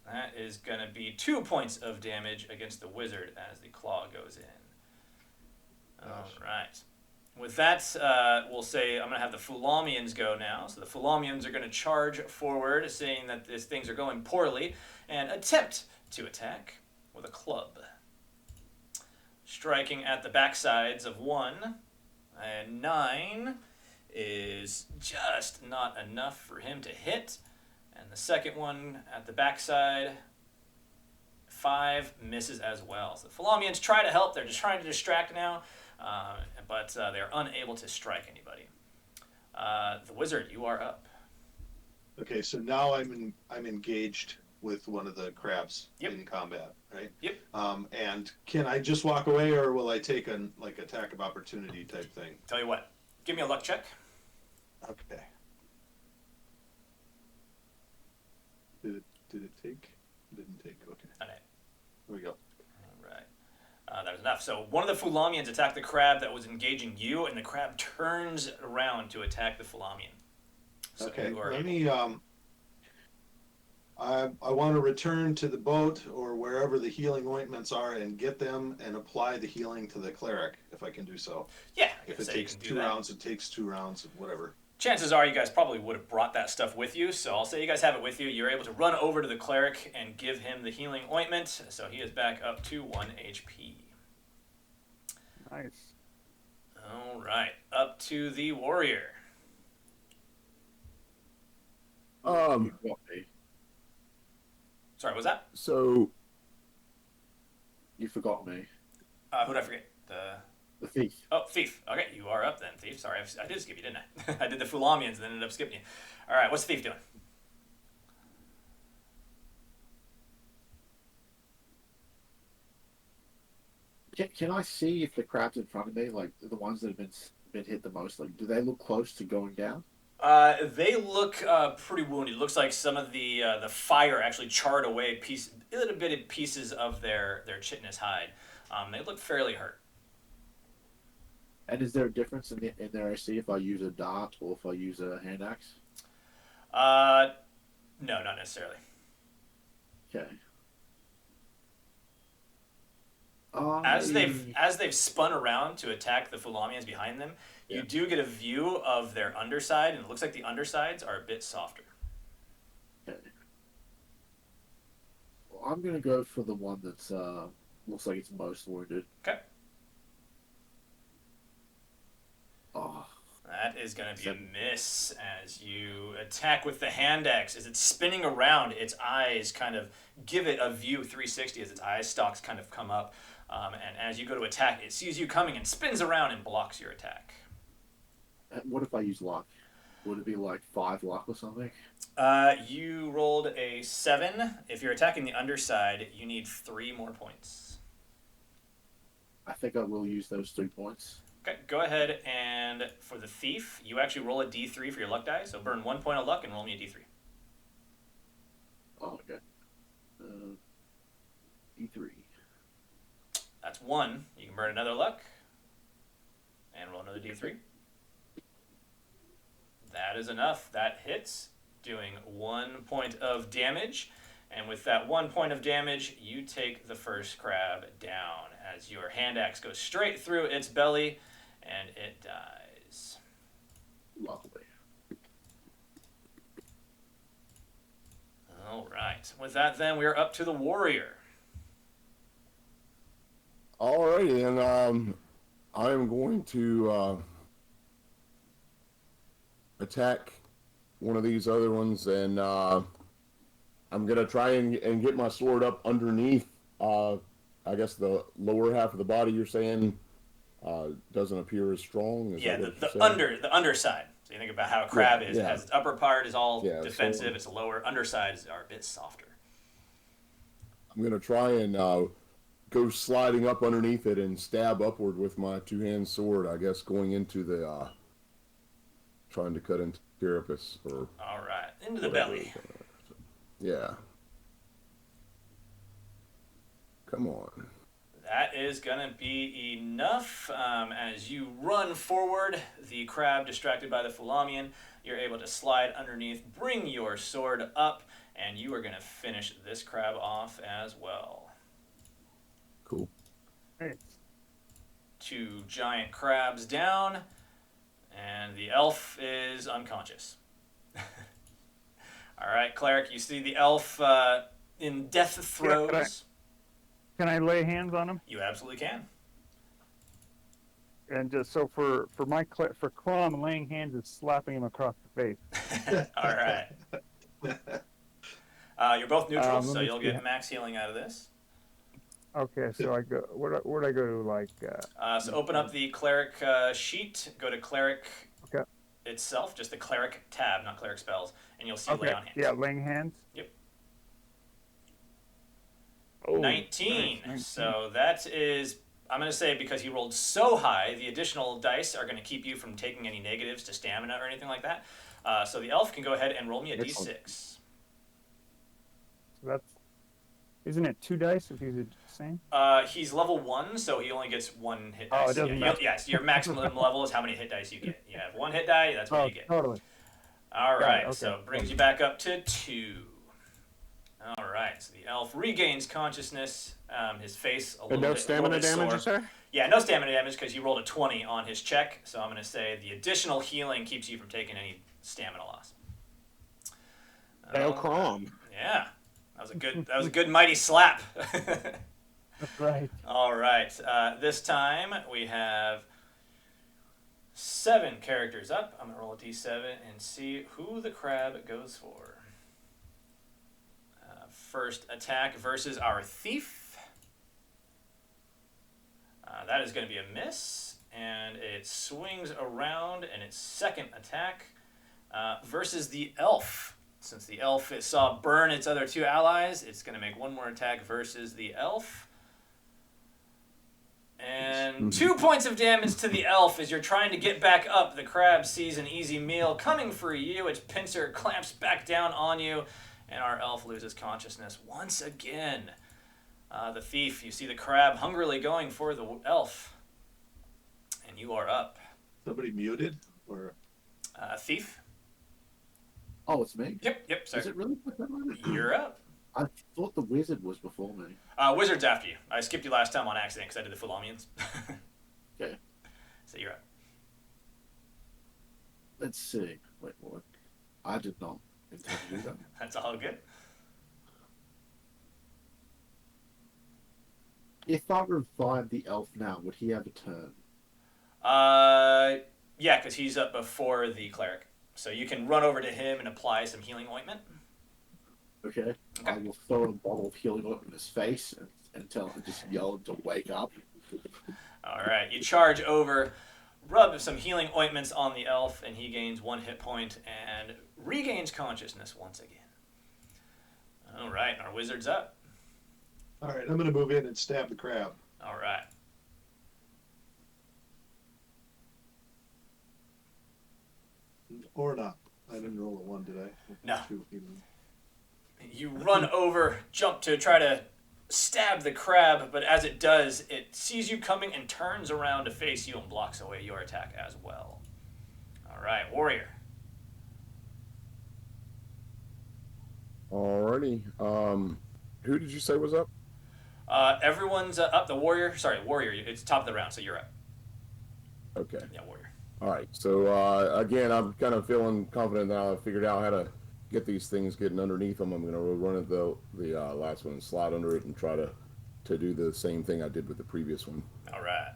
that is going to be 2 points of damage against the wizard as the claw goes in. All right. With that, we'll say I'm going to have the Fu-Lamians go now. So the Fu-Lamians are going to charge forward, saying that these things are going poorly, and attempt to attack with a club. Striking at the backsides of 1, and 9 is just not enough for him to hit. And the second one at the backside, 5 misses as well. So the Fu-Lamians try to help. They're just trying to distract now. But they're unable to strike anybody. The wizard, you are up. Okay, so now I'm engaged with one of the crabs Yep. in combat, right? Yep. And can I just walk away, or will I take an attack of opportunity type thing? Tell you what, give me a luck check. Okay. Did it take? Didn't take. Okay. Okay. Here we go. All right. That was enough. So one of the Fu-Lamians attacked the crab that was engaging you, and the crab turns around to attack the Fu-Lamian. So Okay. you are Let able- me. I want to return to the boat or wherever the healing ointments are and get them and apply the healing to the cleric if I can do so. Yeah, I If guess it that you takes can do 2 that. rounds, it takes 2 rounds, whatever. Chances are you guys probably would have brought that stuff with you, so I'll say you guys have it with you. You're able to run over to the cleric and give him the healing ointment, so he is back up to 1 HP. Nice. All right, up to the warrior. You got me. Sorry, what was that? So You forgot me. Who did I forget? The thief. Oh, Thief. Okay, you are up then, Thief. Sorry, I did skip you, didn't I? I did the Fu-Lamians and then ended up skipping you. All right, what's Thief doing? Can I see if the crabs in front of me, like the ones that have been hit the most, like do they look close to going down? They look pretty wounded. It looks like some of the fire actually charred away little bitty pieces of their chitinous hide. They look fairly hurt. And is there a difference in their AC if I use a dart or if I use a hand axe? No, not necessarily. Okay. As they've spun around to attack the Fu-Lamians behind them, you Yeah. do get a view of their underside, and it looks like the undersides are a bit softer. Okay. Well, I'm gonna go for the one that's looks like it's most wounded. Okay. Oh, That is going to be a Seven. miss as you attack with the hand axe. As it's spinning around, its eyes kind of give it a view 360 as its eye stalks kind of come up. And as you go to attack, it sees you coming and spins around and blocks your attack. What if I use luck? Would it be like 5 luck or something? You rolled a 7. If you're attacking the underside, you need 3 more points. I think I will use those 3 points. Okay, go ahead, and for the thief, you actually roll a d3 for your luck die, so burn 1 point of luck and roll me a d3. Oh, okay. D3. That's 1. You can burn another luck and roll another d3. That is enough. That hits, doing 1 point of damage. And with that 1 point of damage, you take the first crab down as your hand axe goes straight through its belly and it dies. Lovely. All right. With that, then, we are up to the warrior. Alrighty, and I am going to attack one of these other ones, and I'm gonna try and get my sword up underneath. I guess the lower half of the body. You're saying doesn't appear as strong. Yeah, the underside. So you think about how a crab is. It has its upper part is all defensive. So its lower undersides are a bit softer. I'm gonna try and go sliding up underneath it and stab upward with my two-hand sword. I guess going into the trying to cut into carapace or. All right, into the belly. Yeah. Come on. That is going to be enough. As you run forward, the crab, distracted by the Fu-Lamian, you're able to slide underneath, bring your sword up, and you are going to finish this crab off as well. Cool. Hey. 2 giant crabs down, and the elf is unconscious. All right, Cleric, you see the elf in death throes. Can I lay hands on him? You absolutely can. And just so for Crom, laying hands is slapping him across the face. All right. You're both neutral, so me you'll see. get max healing out of this. Okay, so I go. Where'd I go to? Like. So open up the cleric sheet. Go to cleric Okay. itself, just the cleric tab, not cleric spells, and you'll see Okay. lay on hands. Yeah, laying hands. Yep. Oh, 19. nice. So that is, I'm going to say, because he rolled so high, the additional dice are going to keep you from taking any negatives to stamina or anything like that. So the elf can go ahead and roll me a Excellent. d6. So isn't it 2 dice if he's the same? He's level 1, so he only gets 1 hit Oh, dice. it doesn't Yeah, matter. yes, your maximum level is how many hit dice you get. You have 1 hit die, that's what Oh, you get. totally. All Got it, right, okay. so it brings you back up to 2. All right, so the elf regains consciousness. His face a little And no bit, stamina little bit damage, sore. you say? Yeah, no stamina damage because he rolled a 20 on his check. So I'm going to say the additional healing keeps you from taking any stamina loss. Hail Crom. Yeah, that was a good mighty slap. That's right. All right, this time we have 7 characters up. I'm going to roll a d7 and see who the crab goes for. First attack versus our thief. That is going to be a miss, and it swings around, and its second attack versus the elf. Since the elf saw burn its other 2 allies, it's going to make 1 more attack versus the elf. And 2 points of damage to the elf as you're trying to get back up. The crab sees an easy meal coming for you. Its pincer clamps back down on you, and our elf loses consciousness once again. The thief, you see the crab hungrily going for the elf, and you are up. Somebody muted or Thief? Oh, it's me? Yep, Is sorry. it really? You're up. I thought the wizard was before me. Wizard's after you. I skipped you last time on accident because I did the Fu-Lamians. Okay. So you're up. Let's see. Wait, what? I did not intend to do that. That's all good. If I revive the elf now, would he have a turn? Yeah, because he's up before the cleric. So you can run over to him and apply some healing ointment. Okay. I will throw a bottle of healing ointment in his face and and just yell to wake up. All right, you charge over, rub some healing ointments on the elf, and he gains 1 hit point and regains consciousness once again. All right, our wizard's up. All right, I'm going to move in and stab the crab. All right. Or not. I didn't roll a 1, did I? No. 2 even. You run over, jump to try to stab the crab, but as it does, it sees you coming and turns around to face you and blocks away your attack as well. All right, warrior. Alrighty. Who did you say was up? Everyone's up. The warrior. Sorry, warrior. It's top of the round, so you're up. Okay. Yeah, warrior. All right. So again, I'm kind of feeling confident now. I figured out how to get these things getting underneath them. I'm going to run it the last one and slide under it and try to do the same thing I did with the previous one. All right.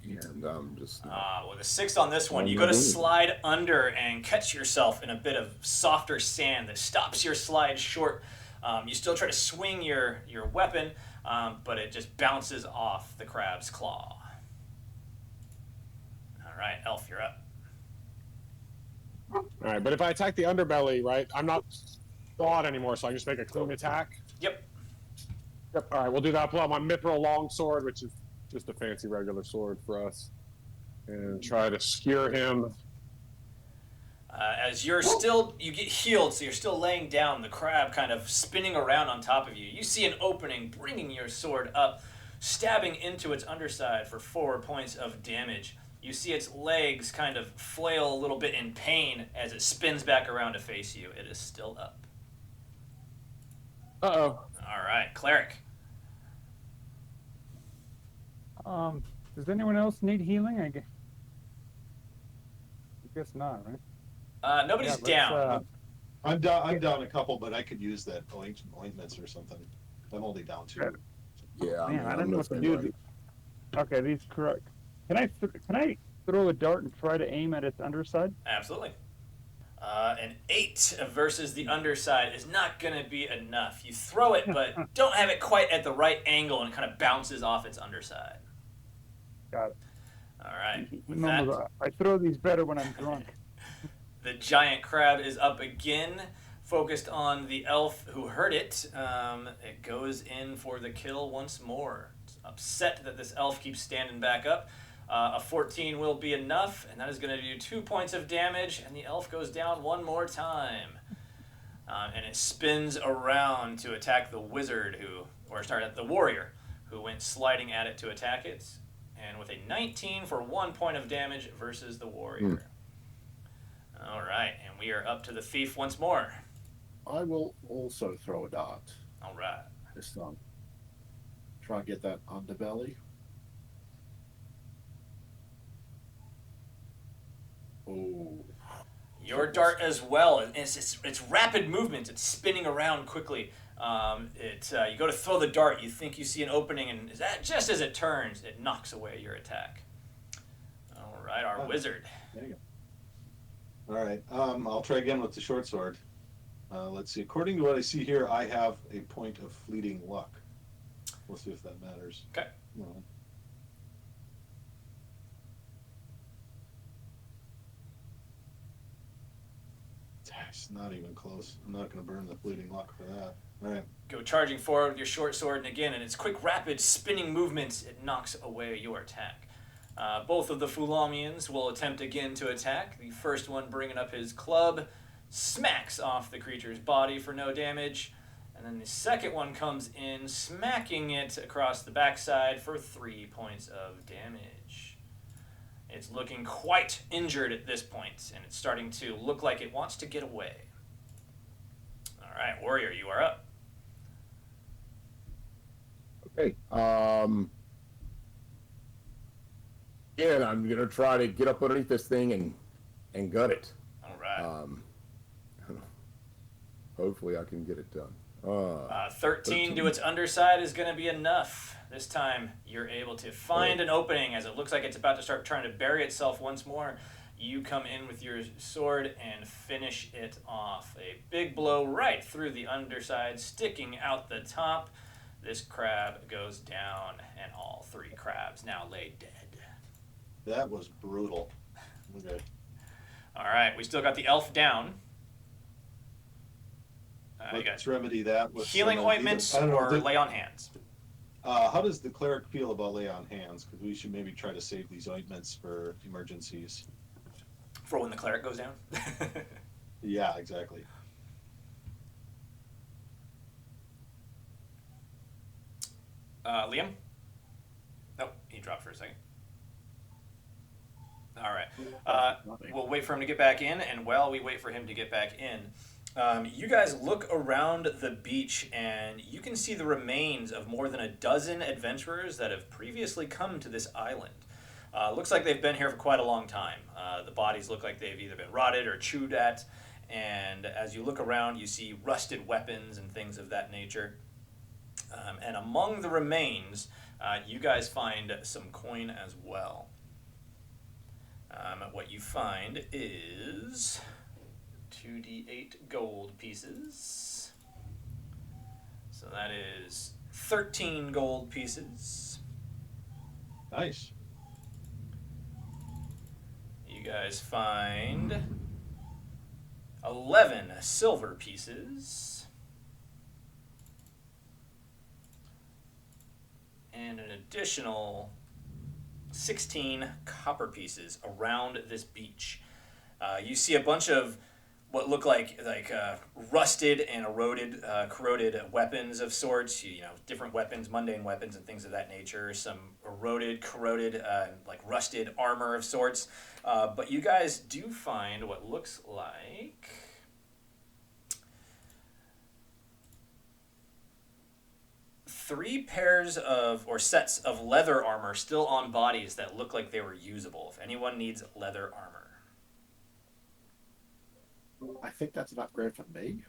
And I'm just With a 6 on this one, you go to slide under and catch yourself in a bit of softer sand that stops your slide short. You still try to swing your weapon, but it just bounces off the crab's claw. All right, elf, you're up. All right, but if I attack the underbelly, right, I'm not clawed anymore, so I can just make a clean attack. Yep. Yep. All right, we'll do that. Pull out my mithril longsword, which is just a fancy regular sword for us, and try to skewer him. As you get healed, so you're still laying down, the crab kind of spinning around on top of you. You see an opening, bringing your sword up, stabbing into its underside for 4 points of damage. You see its legs kind of flail a little bit in pain as it spins back around to face you. It is still up. Uh-oh. All right, cleric. Does anyone else need healing? I guess not, right? Nobody's Yeah, down. I'm down a couple, but I could use that ointments or something. I'm only down 2. yeah. Man, I I'm don't know what to do. Okay, these correct. Can I throw a dart and try to aim at its underside? Absolutely. An 8 versus the underside is not going to be enough. You throw it, but don't have it quite at the right angle, and it kind of bounces off its underside. Got it. All right. With Remember that, I throw these better when I'm drunk. the giant crab is up again, focused on the elf who heard it. It goes in for the kill once more. It's upset that this elf keeps standing back up. A 14 will be enough, and that is going to do 2 points of damage, and the elf goes down one more time. And it spins around to attack the wizard the warrior, who went sliding at it to attack it. And with a 19 for 1 point of damage versus the warrior. All right, and we are up to the thief once more. I will also throw a dart. All right. This time. Try and get that underbelly. Oh. Your dart as well. It's rapid movement. It's spinning around quickly. You go to throw the dart. You think you see an opening, and just as it turns, it knocks away your attack. All right, our wizard. There you go. All right, I'll try again with the short sword. Let's see. According to what I see here, I have a point of fleeting luck. We'll see if that matters. Okay. No. It's not even close. I'm not going to burn the fleeting luck for that. All right. Go charging forward with your short sword, and again, in its quick, rapid, spinning movements, it knocks away your attack. Both of the Fu-Lamians will attempt again to attack. The first one, bringing up his club, smacks off the creature's body for no damage. And then the second one comes in, smacking it across the backside for 3 points of damage. It's looking quite injured at this point, and it's starting to look like it wants to get away. All right, warrior, you are up. Okay. Yeah, and I'm gonna try to get up underneath this thing and gut it. All right. Hopefully I can get it done. 13 to its underside is going to be enough. This time you're able to find an opening as it looks like it's about to start trying to bury itself once more. you come in with your sword and finish it off. A big blow right through the underside, sticking out the top. This crab goes down, and all 3 crabs now lay dead. That was brutal. Okay. All right, we still got the elf down. You Let's got remedy that with healing some ointments I don't know, or lay on hands. how does the cleric feel about lay on hands? Because we should maybe try to save these ointments for emergencies. For when the cleric goes down? Yeah, exactly. Liam? Nope, he dropped for a second. All right. We'll wait for him to get back in, and while we wait for him to get back in, you guys look around the beach, and you can see the remains of more than a dozen adventurers that have previously come to this island. Looks like they've been here for quite a long time. The bodies look like they've either been rotted or chewed at, and as you look around, you see rusted weapons and things of that nature. And among the remains, you guys find some coin as well. What you find is 2d8 gold pieces. So that is 13 gold pieces. Nice. You guys find 11 silver pieces. And an additional 16 copper pieces around this beach. You see a bunch of what look like rusted and eroded, corroded weapons of sorts. You know, different weapons, mundane weapons, and things of that nature. Some eroded, corroded, like rusted armor of sorts. But you guys do find what looks like 3 pairs of, or sets of leather armor still on bodies that look like they were usable. If anyone needs leather armor. I think that's an upgrade for me.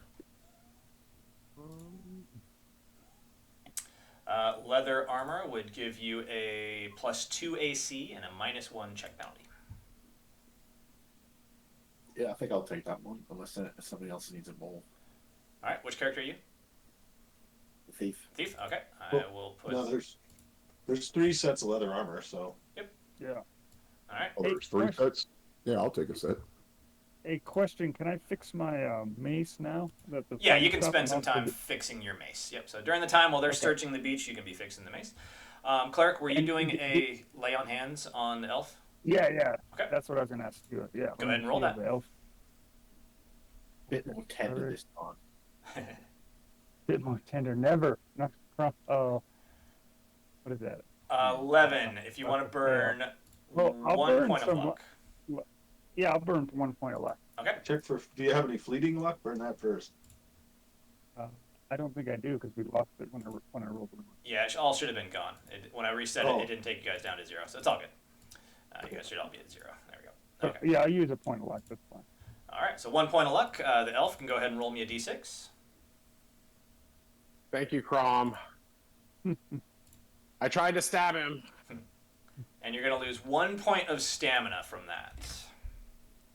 Leather armor would give you a +2 AC and a -1 check penalty. Yeah, I think I'll take that one, unless somebody else needs it more. All right, which character are you? The thief. Thief? Okay. I Well, will put... No, there's 3 sets of leather armor, so Yeah. All right. Oh, there's 3 sets? Yeah, I'll take a set. A question: can I fix my mace now? That the Yeah, fun you can stuff spend and some also time the- fixing your mace. Yep, so during the time while they're Okay. searching the beach, you can be fixing the mace. Cleric, were you And doing the- a lay on hands on the elf? Yeah, yeah. Okay. That's what I was gonna ask you. Yeah. Go ahead and roll that. The elf. Bit more tender Alright. this time. Bit more tender. Never. Not. Oh. What is that? 11, if you want to burn Well, I'll 1 burn point of some- luck. Yeah, I'll burn 1 point of luck. Okay. check for. Do you have any fleeting luck? Burn that first. I don't think I do because we lost it when I rolled it. Yeah, it all should have been gone. When I reset it, Oh. it didn't take you guys down to 0, so it's all good. You guys should all be at 0. There we go. Okay. Yeah, I'll use a point of luck. That's fine. All right, so 1 point of luck. The elf can go ahead and roll me a d6. Thank you, Crom. I tried to stab him. And you're going to lose 1 point of stamina from that.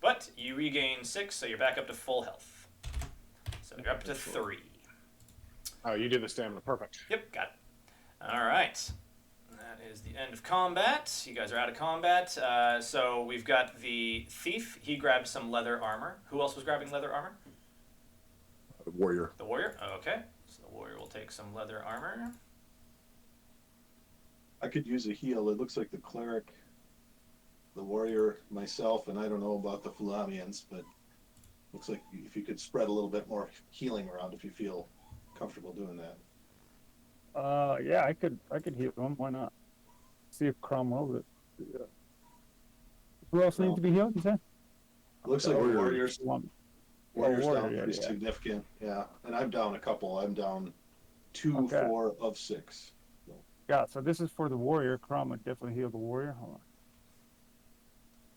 But you regain 6, so you're back up to full health. So you're up to 3. Oh, you did the stamina. Perfect. Yep, got it. All right. That is the end of combat. You guys are out of combat. So we've got the thief. He grabbed some leather armor. Who else was grabbing leather armor? Warrior. The warrior? Okay. So the warrior will take some leather armor. I could use a heal. It looks like the cleric, the warrior, myself, and I don't know about the Fu-Lamians, but looks like if you could spread a little bit more healing around if you feel comfortable doing that. Yeah, I could heal him. Why not? See if Cromwell's it. Yeah. Who else needs to be healed? You said? Looks like Warrior. warriors down warrior, pretty yeah. significant. Yeah, and I'm down a couple. I'm down 2, Okay. 4 of 6. Yeah. So this is for the warrior. Crom would definitely heal the warrior. Hold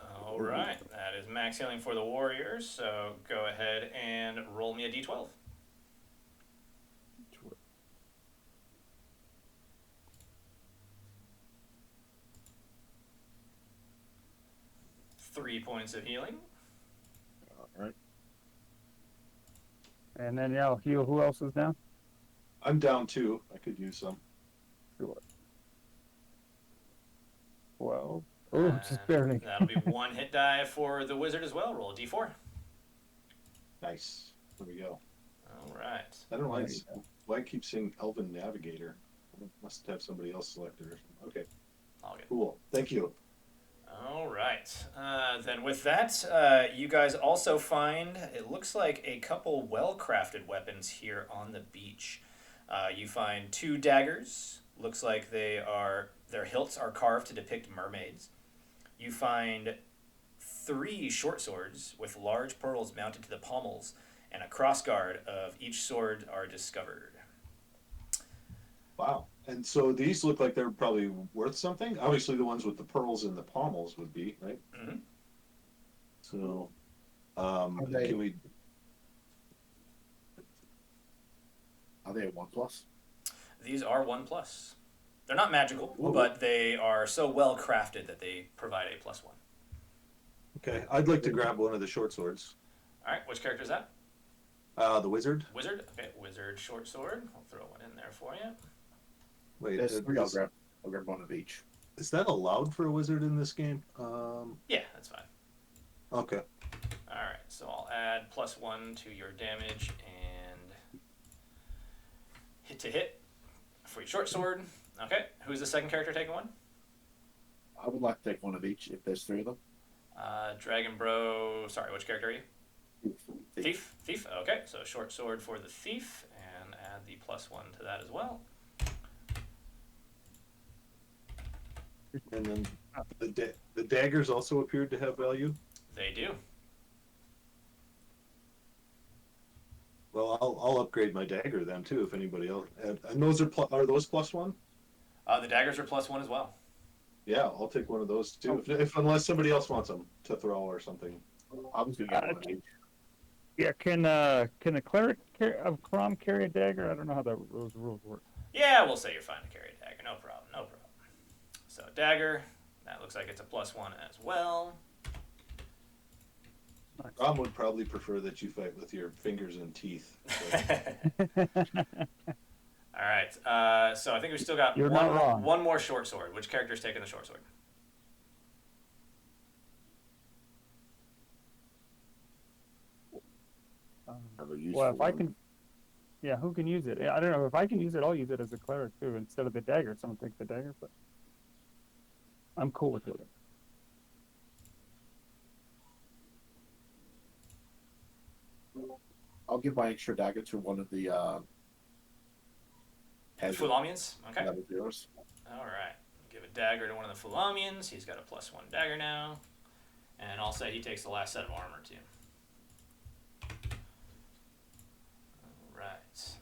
on. All right. That is max healing for the warrior. So go ahead and roll me a d12. 3 points of healing. All right. And then yeah, I'll heal. Who else is down? I'm down too. I could use some. Sure. 12. Oh, just barely. That'll be 1 hit die for the wizard as well. Roll a d4. Nice. There we go. All right. I don't know There you why I keep saying Elven Navigator. I must have somebody else selected or something. Okay, All good. cool. Thank you. All right. Then with that, you guys also find, it looks like a couple well-crafted weapons here on the beach. You find 2 daggers. Looks like their hilts are carved to depict mermaids. You find 3 short swords with large pearls mounted to the pommels, and a crossguard of each sword are discovered. Wow. And so these look like they're probably worth something. Obviously, the ones with the pearls and the pommels would be, right? Mhm. So, they- can we? Are they a 1+? These are 1+. They're not magical, Ooh. but they are so well crafted that they provide a +1. Okay, I'd like to grab one of the short swords. All right, which character is that? The wizard. Wizard? Okay, wizard short sword. I'll throw one in there for you. Wait, There's 3. I'll grab one of each. is that allowed for a wizard in this game? Yeah, that's fine. Okay. All right, so I'll add +1 to your damage and hit to hit for your short sword. Okay, who's the second character taking one? I would like to take one of each if there's 3 of them. Dragon Bro. Sorry, which character are you? Thief. Thief. Okay, so short sword for the thief, and add the +1 to that as well. And then the daggers also appeared to have value. They do. Well, I'll upgrade my dagger then too. If anybody else, and those are those +1? The daggers are +1 as well. Yeah, I'll take one of those too. If unless somebody else wants them to throw or something. I was going to get one of each. Yeah, can a cleric of Crom carry a dagger? I don't know how those rules work. Yeah, we'll say you're fine to carry a dagger. No problem. No problem. So dagger. That looks like it's a +1 as well. Rom would probably prefer that you fight with your fingers and teeth. All right. So I think we still got You're not wrong. one more short sword. Which character's taking the short sword? Have a Well, if I useful can, yeah, who can use it? I don't know. If I can use it, I'll use it as a cleric too, instead of the dagger. Someone take the dagger, but I'm cool with it. I'll give my extra dagger to one of the Fu-Lamians? Okay. level zeros. All right. Give a dagger to one of the Fu-Lamians. He's got a +1 dagger now. And I'll say he takes the last set of armor too. All right.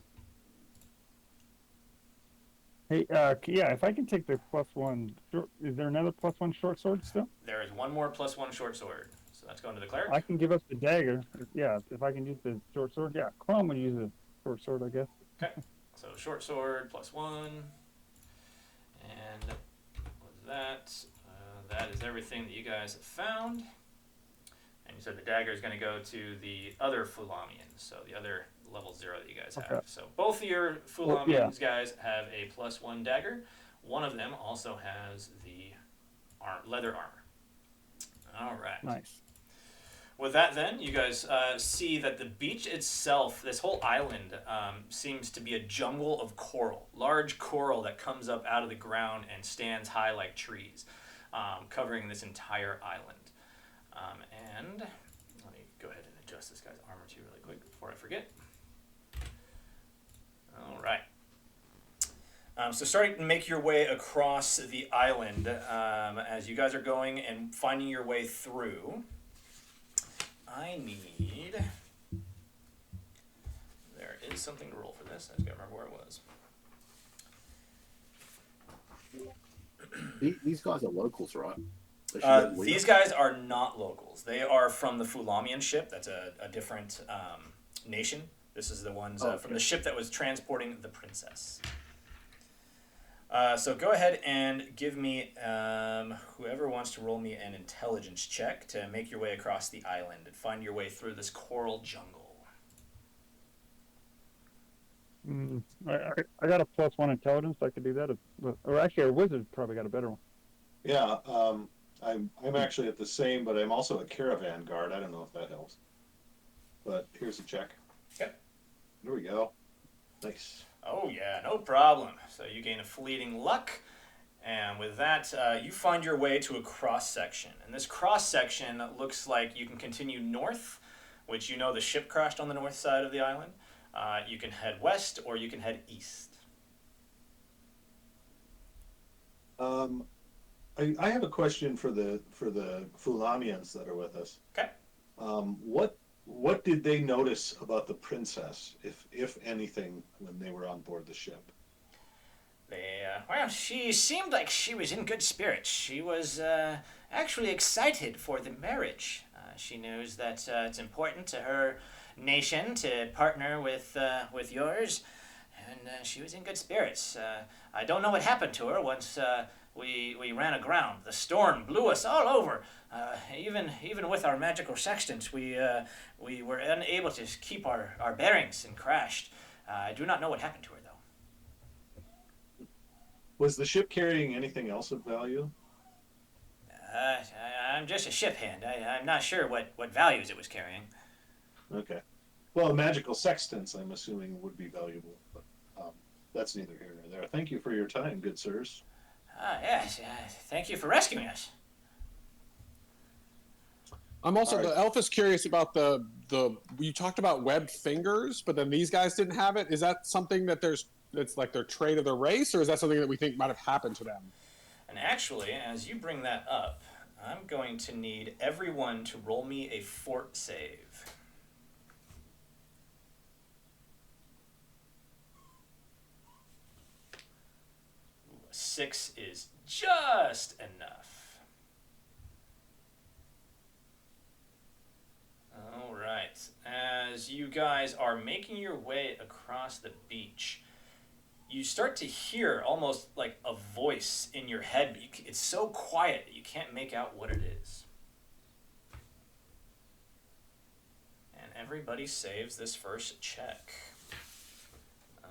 Hey, yeah, if I can take the +1, is there another +1 short sword still? There is one more +1 short sword. So that's going to the cleric. I can give up the dagger. Yeah, if I can use the short sword, yeah, Crom would use the short sword, I guess. Okay. So short sword +1. And with that, that is everything that you guys have found. And you said the dagger is going to go to the other Fu-Lamians, so the other level 0 that you guys have. Okay. So both of your Fu-Lamians guys have a +1 dagger. One of them also has the leather armor. All right. Nice. With that, then, you guys see that the beach itself, this whole island, seems to be a jungle of coral. Large coral that comes up out of the ground and stands high like trees, covering this entire island. And let me go ahead and adjust this guy's armor too really quick before I forget. All right. So starting to make your way across the island, as you guys are going and finding your way through, I need... There is something to roll for this. I just gotta remember where it was. These guys are locals, right? These guys are not locals. They are from the Fu-Lamian ship. That's a different nation. This is the ones from the ship that was transporting the princess. So go ahead and give me, whoever wants to roll me an intelligence check to make your way across the island and find your way through this coral jungle. I got a +1 intelligence. I could do that. Or actually, our wizard probably got a better one. Yeah, I'm actually at the same, but I'm also a caravan guard. I don't know if that helps. But here's a check. Yep. There we go. Nice. Oh yeah, no problem. So you gain a fleeting luck, and with that, you find your way to a cross section. And this cross section looks like you can continue north, which you know the ship crashed on the north side of the island. You can head west, or you can head east. I have a question for the Fu-Lamians that are with us. Okay. What did they notice about the princess, if anything, when they were on board the ship? Well, she seemed like she was in good spirits. She was actually excited for the marriage. She knows that it's important to her nation to partner with yours, and she was in good spirits. I don't know what happened to her once we ran aground. The storm blew us all over. Even with our magical sextants, we were unable to keep our bearings and crashed. I do not know what happened to her, though. Was the ship carrying anything else of value? I'm just a ship hand. I'm not sure what values it was carrying. Okay. Well, magical sextants, I'm assuming, would be valuable, but that's neither here nor there. Thank you for your time, good sirs. Yes, thank you for rescuing us. I'm also All right. the elf is curious about the you talked about webbed fingers, but then these guys didn't have it. Is that something that it's like their trait of their race, or is that something that we think might have happened to them? And actually, as you bring that up, I'm going to need everyone to roll me a fort save. Ooh, a 6 is just enough. All right. As you guys are making your way across the beach, you start to hear almost like a voice in your head, but it's so quiet that you can't make out what it is. And everybody saves this first check.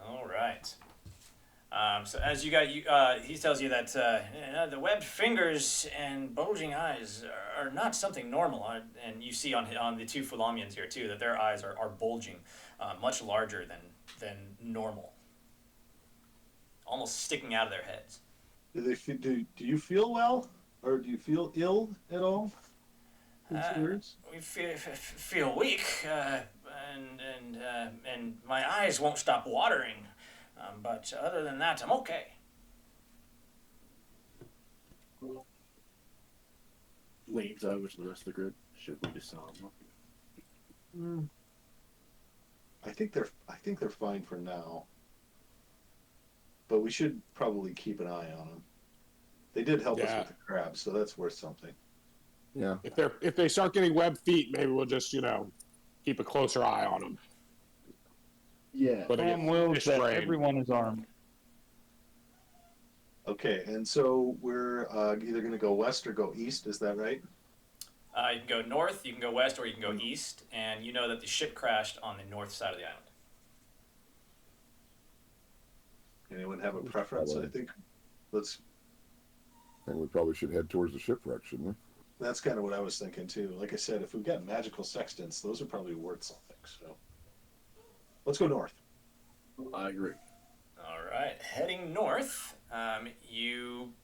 All right. So as you got, he tells you that the webbed fingers and bulging eyes are not something normal, and you see on the two Fu-Lamians here too that their eyes are bulging, much larger than normal. Almost sticking out of their heads. Do you feel well, or do you feel ill at all? We feel weak, and my eyes won't stop watering. But other than that, I'm okay. Leans over to the rest of the group. Should we disarm them? I think they're fine for now. But we should probably keep an eye on them. They did help us with the crabs, so that's worth something. Yeah. If they start getting webbed feet, maybe we'll just keep a closer eye on them. Yeah. But Sam wills that everyone is armed. Okay, and so we're either going to go west or go east. Is that right? You can go north, you can go west, or you can go east, and you know that the ship crashed on the north side of the island. Anyone have a preference? I think we probably should head towards the shipwreck, shouldn't we? that's kind of what I was thinking too. Like I said, if we've got magical sextants, those are probably worth something. So let's go north. I agree. All right, heading north,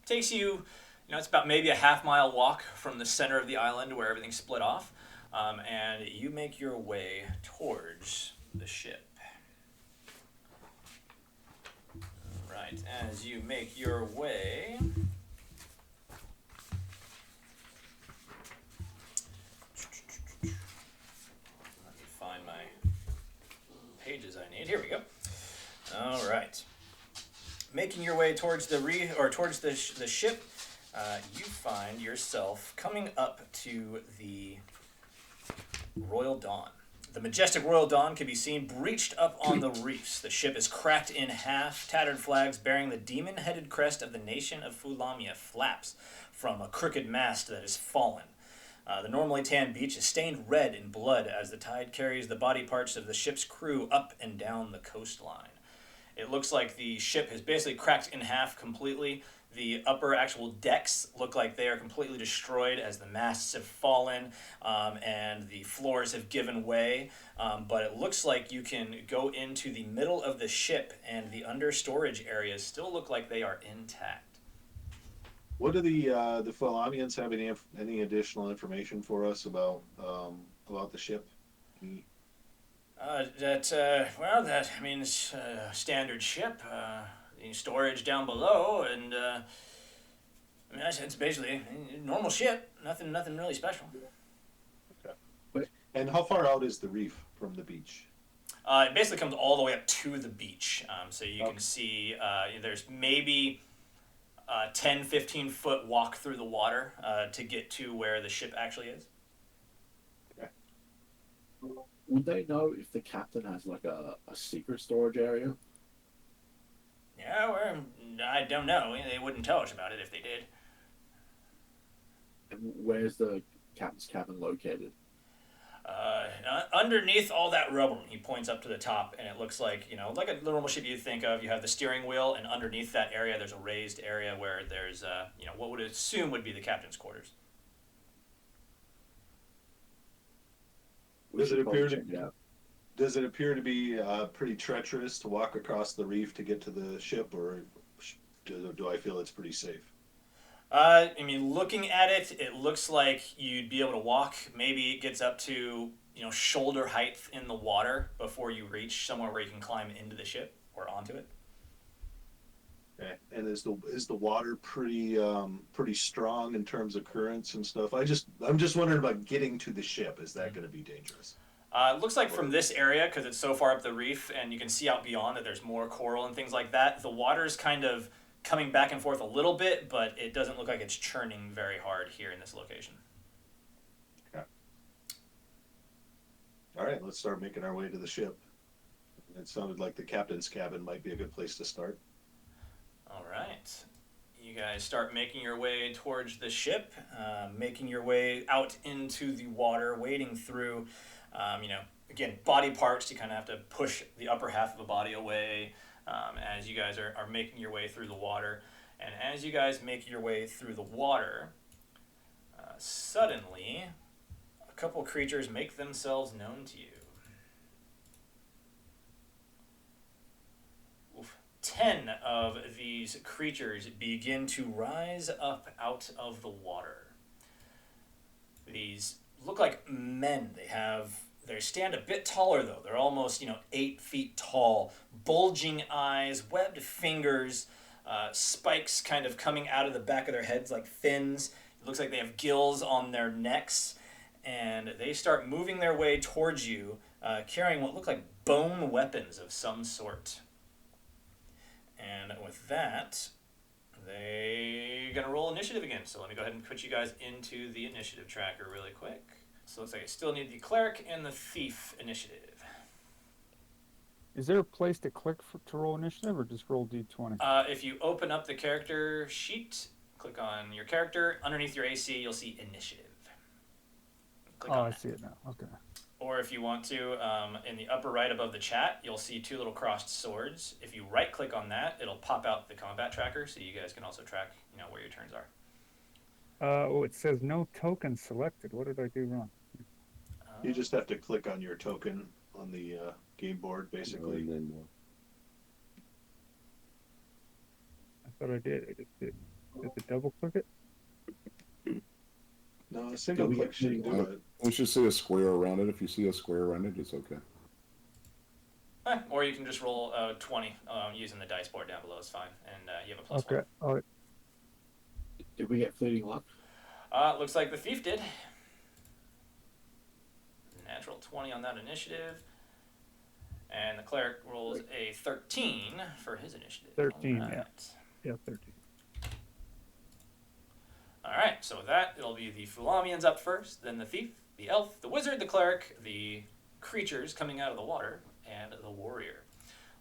takes you, it's about maybe a half-mile walk from the center of the island where everything's split off, and you make your way towards the ship. All right, as you make your way, let me find my pages I need. Here we go. All right. Making your way towards the ship, you find yourself coming up to the Royal Dawn. The majestic Royal Dawn can be seen breached up on the reefs. The ship is cracked in half. Tattered flags bearing the demon-headed crest of the nation of Fu-Lamia flaps from a crooked mast that is fallen. The normally tan beach is stained red in blood as the tide carries the body parts of the ship's crew up and down the coastline. It looks like the ship has basically cracked in half completely. The upper actual decks look like they are completely destroyed as the masts have fallen and the floors have given way. But it looks like you can go into the middle of the ship and the under storage areas still look like they are intact. What do the Fu-Lamians have any additional information for us about the ship? It's a standard ship. The storage down below, and it's basically a normal ship. Nothing really special. Okay. And how far out is the reef from the beach? It basically comes all the way up to the beach. So you can see there's maybe 10, 15 foot walk through the water to get to where the ship actually is. Okay. Would they know if the captain has like a secret storage area? Yeah, I don't know. They wouldn't tell us about it if they did. And where's the captain's cabin located? Underneath all that rubble, he points up to the top, and it looks like, like a normal ship you'd think of. You have the steering wheel, and underneath that area, there's a raised area where there's, what would assume would be the captain's quarters. Does it appear to be pretty treacherous to walk across the reef to get to the ship, or do I feel it's pretty safe? Looking at it, it looks like you'd be able to walk. Maybe it gets up to, shoulder height in the water before you reach somewhere where you can climb into the ship or onto it. Okay. And is the water pretty strong in terms of currents and stuff? I'm just wondering about getting to the ship. Is that going to be dangerous? It looks like from this area, because it's so far up the reef, and you can see out beyond that there's more coral and things like that, the water's kind of coming back and forth a little bit, but it doesn't look like it's churning very hard here in this location. Okay. All right, let's start making our way to the ship. It sounded like the captain's cabin might be a good place to start. All right. You guys start making your way towards the ship, making your way out into the water, wading through, again, body parts. You kind of have to push the upper half of a body away as you guys are making your way through the water. And as you guys make your way through the water, suddenly a couple creatures make themselves known to you. 10 of these creatures begin to rise up out of the water. These look like men. They stand a bit taller though. They're almost, 8 feet tall. Bulging eyes, webbed fingers, spikes kind of coming out of the back of their heads like fins. It looks like they have gills on their necks. And they start moving their way towards you, carrying what look like bone weapons of some sort. And with that, they're going to roll initiative again. So let me go ahead and put you guys into the initiative tracker really quick. So it looks like I still need the cleric and the thief initiative. Is there a place to click to roll initiative, or just roll d20? If you open up the character sheet, click on your character. Underneath your AC, you'll see initiative. Click on I that. see it now. Okay. Or if you want to, in the upper right above the chat, you'll see 2 little crossed swords. If you right-click on that, it'll pop out the combat tracker, so you guys can also track, where your turns are. It says no token selected. What did I do wrong? You just have to click on your token on the game board, basically. I thought I did. I just did. Did the double click it? No, a single click shouldn't do it. You should see a square around it. If you see a square around it, it's okay. Or you can just roll 20 using the dice board down below. It's fine, and you have a plus Okay. Oh, Did we get fleeting luck? looks like the thief did. Natural 20 on that initiative. And the cleric rolls a 13 for his initiative. 13, All right. yeah, 13. Alright, so with that, it'll be the Fu-Lamians up first, then the thief, the elf, the wizard, the cleric, the creatures coming out of the water and the warrior.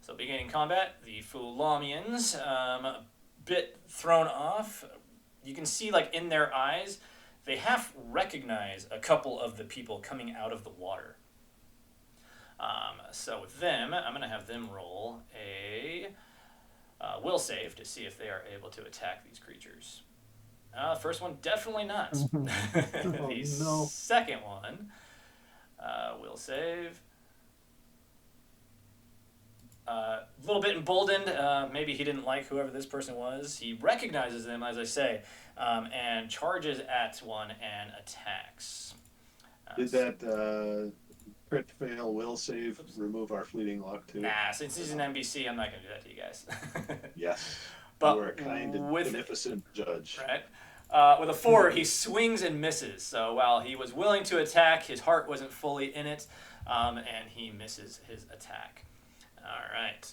So beginning combat, the Fu-Lamians, a bit thrown off. You can see, like, in their eyes, they half recognize a couple of the people coming out of the water. So with them, I'm going to have them roll a will save to see if they are able to attack these creatures. First one, definitely not. The no. second one, will save. A little bit emboldened. Maybe he didn't like whoever this person was. He recognizes them, as I say, and charges at one and attacks. Did that crit fail will save remove our fleeting luck too? Nah, since he's an NBC, I'm not going to do that to you guys. Yes. But You are a kind and with beneficent judge. right, with a 4, he swings and misses. So while he was willing to attack, his heart wasn't fully in it, and he misses his attack. All right.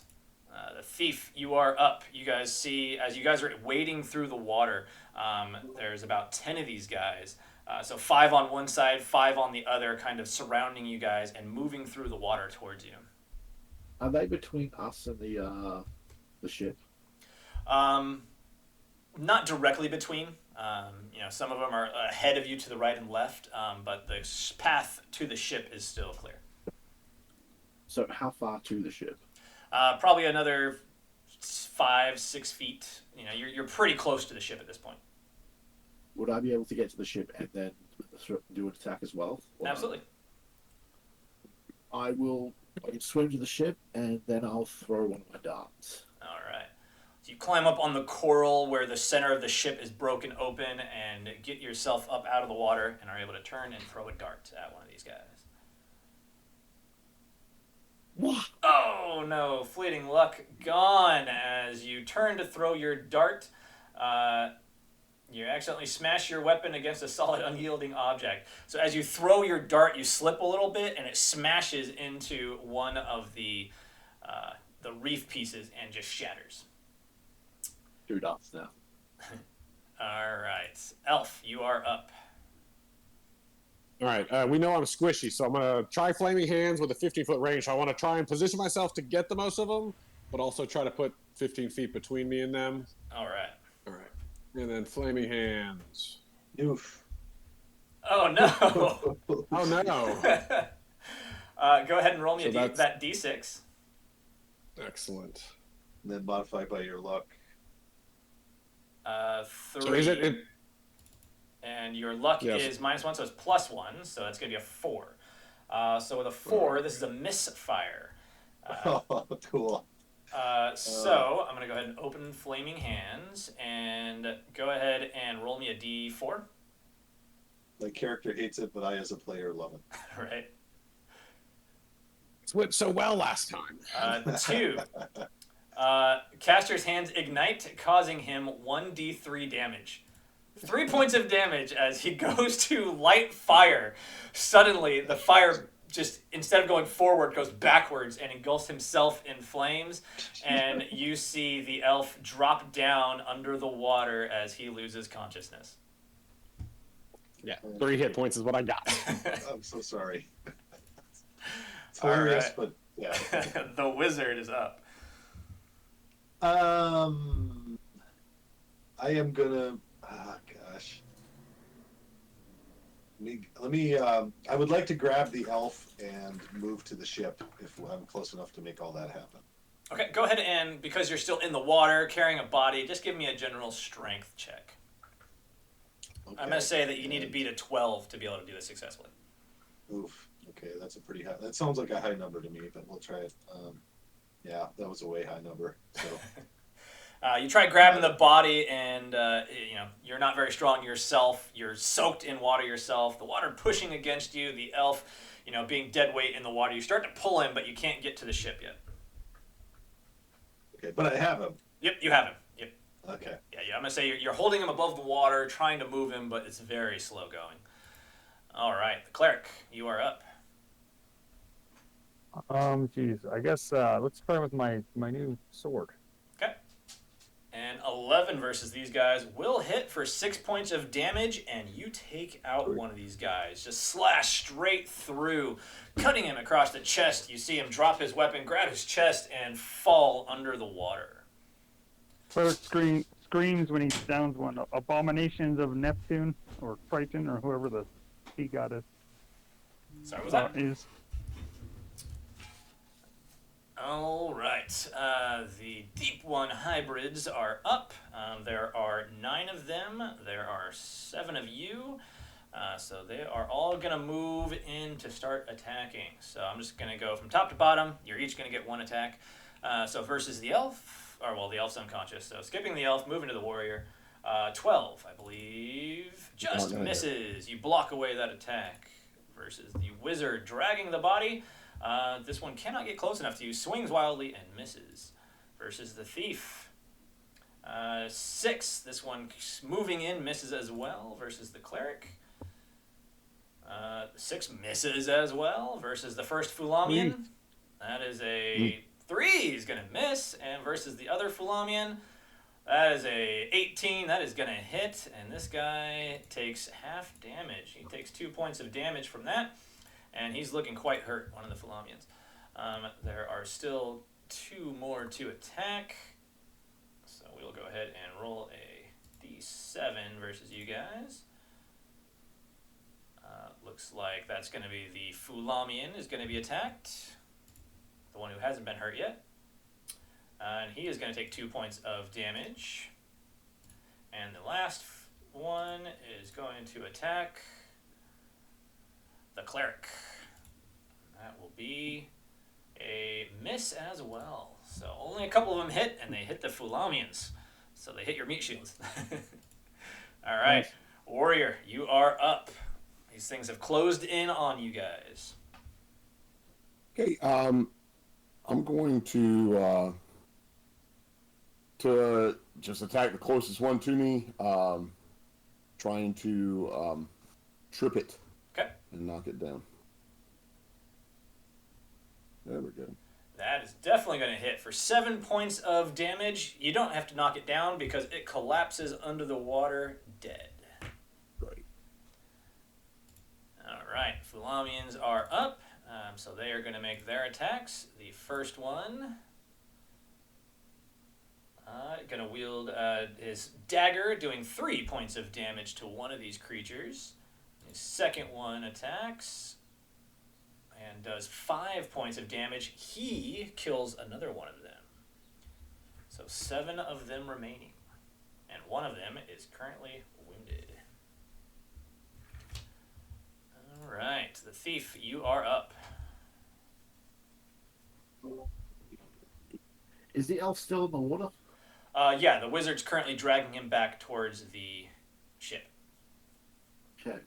The thief, you are up. You guys see, as you guys are wading through the water, there's about 10 of these guys. So 5 on one side, 5 on the other, kind of surrounding you guys and moving through the water towards you. Are they between us and the ship? Not directly between. Some of them are ahead of you to the right and left, but the path to the ship is still clear. So how far to the ship? Probably another 5-6 feet. You're pretty close to the ship at this point. Would I be able to get to the ship and then do an attack as well? Or Absolutely. I will swim to the ship and then I'll throw one of my darts. All right. So you climb up on the coral where the center of the ship is broken open and get yourself up out of the water and are able to turn and throw a dart at one of these guys. What? Oh no, fleeting luck gone. As you turn to throw your dart, you accidentally smash your weapon against a solid unyielding object. So as you throw your dart, you slip a little bit and it smashes into one of the reef pieces and just shatters. 2 darts now. All right. Elf, you are up. All right, we know I'm squishy, so I'm going to try Flaming Hands with a 15-foot range. So I want to try and position myself to get the most of them, but also try to put 15 feet between me and them. All right. All right. And then Flaming Hands. Oof. Oh, no. Oh, no. Go ahead and roll me So that D6. Excellent. And then modify by your luck. 3. So is it And your luck Yes. is -1, so it's +1, so that's going to be a 4. So with a 4, this is a misfire. Cool. So I'm going to go ahead and open Flaming Hands and go ahead and roll me a D4. My character hates it, but I, as a player, love it. Right. It went so well last time? 2. Caster's hands ignite, causing him 1d3 damage. 3 points of damage as he goes to light fire. Suddenly, the fire just, instead of going forward, goes backwards and engulfs himself in flames. And you see the elf drop down under the water as he loses consciousness. Yeah, 3 hit points is what I got. I'm so sorry. It's All hilarious, right. but yeah. The wizard is up. I am gonna. Ah, gosh. Let me. I would like to grab the elf and move to the ship if I'm close enough to make all that happen. Okay, go ahead and, because you're still in the water, carrying a body, just give me a general strength check. Okay. I'm going to say that you need to beat a 12 to be able to do this successfully. Oof. Okay, that's a pretty high. That sounds like a high number to me, but we'll try it. Yeah, that was a way high number. So. You try grabbing the body, and you're not very strong yourself. You're soaked in water yourself. The water pushing against you. The elf, being dead weight in the water. You start to pull him, but you can't get to the ship yet. Okay, but I have him. Yep, you have him. Yep. Okay. Yeah. I'm gonna say you're holding him above the water, trying to move him, but it's very slow going. All right, the cleric, you are up. Geez, I guess let's try with my new sword. Okay. And 11 versus these guys will hit for 6 points of damage, and you take out one of these guys. Just slash straight through, cutting him across the chest. You see him drop his weapon, grab his chest, and fall under the water. Cleric screams when he downs one. Abominations of Neptune, or Triton, or whoever the sea goddess Sorry, what was that? is. All right. The Deep One hybrids are up. There are 9 of them. There are 7 of you. So they are all going to move in to start attacking. So I'm just going to go from top to bottom. You're each going to get 1 attack. So versus the elf, or well, the elf's unconscious. So skipping the elf, moving to the warrior. 12, I believe. Just misses. You block away that attack. Versus the wizard, dragging the body. This one cannot get close enough to you. Swings wildly and misses. Versus the thief. 6. This one moving in misses as well. Versus the cleric. 6 misses as well. Versus the first Fu-Lamian. That is a 3. He's going to miss. And versus the other Fu-Lamian. That is a 18. That is going to hit. And this guy takes half damage. He takes 2 points of damage from that. And he's looking quite hurt, one of the Fu-Lamians. There are still 2 more to attack. So we'll go ahead and roll a d7 versus you guys. Looks like that's going to be the Fu-Lamian is going to be attacked. The one who hasn't been hurt yet. And he is going to take 2 points of damage. And the last one is going to attack the cleric. That will be a miss as well. So only a couple of them hit, and they hit the Fu-Lamians. So they hit your meat shields. All right, nice. Warrior, you are up. These things have closed in on you guys. Okay, I'm going to just attack the closest one to me, trying to trip it. Okay. And knock it down. There we go. That is definitely going to hit for 7 points of damage. You don't have to knock it down because it collapses under the water dead. Right. All right. Fu-Lamians are up. So they are going to make their attacks. The first one going to wield his dagger, doing 3 points of damage to one of these creatures. His second one attacks and does 5 points of damage. He kills another one of them. So 7 of them remaining. And one of them is currently wounded. All right. The thief, you are up. Is the elf still in the water? Yeah, the wizard's currently dragging him back towards the ship. Okay.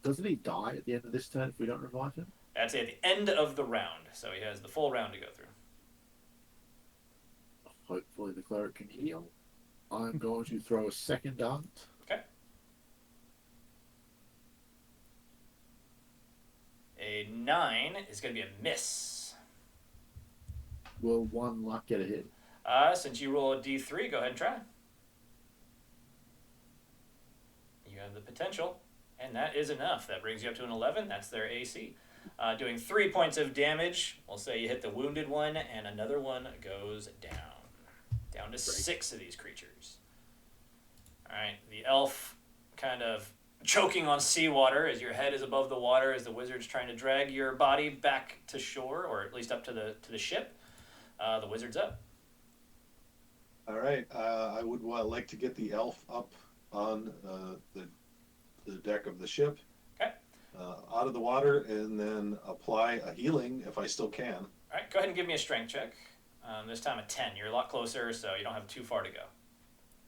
Doesn't he die at the end of this turn if we don't revive him? That's at the end of the round, so he has the full round to go through. Hopefully the cleric can heal. I'm going to throw a second dart. Okay. A 9 is going to be a miss. Will 1 luck get a hit? Since you roll a d3, go ahead and try. You have the potential, and that is enough. That brings you up to an 11. That's their AC. Doing 3 points of damage. We'll say you hit the wounded one, and another one goes down. Down to 6 of these creatures. All right, the elf kind of choking on seawater as your head is above the water as the wizard's trying to drag your body back to shore, or at least up to the ship. The wizard's up. All right. I would like to get the elf up on the deck of the ship. Okay. Out of the water, and then apply a healing if I still can. All right. Go ahead and give me a strength check. This time a 10. You're a lot closer, so you don't have too far to go.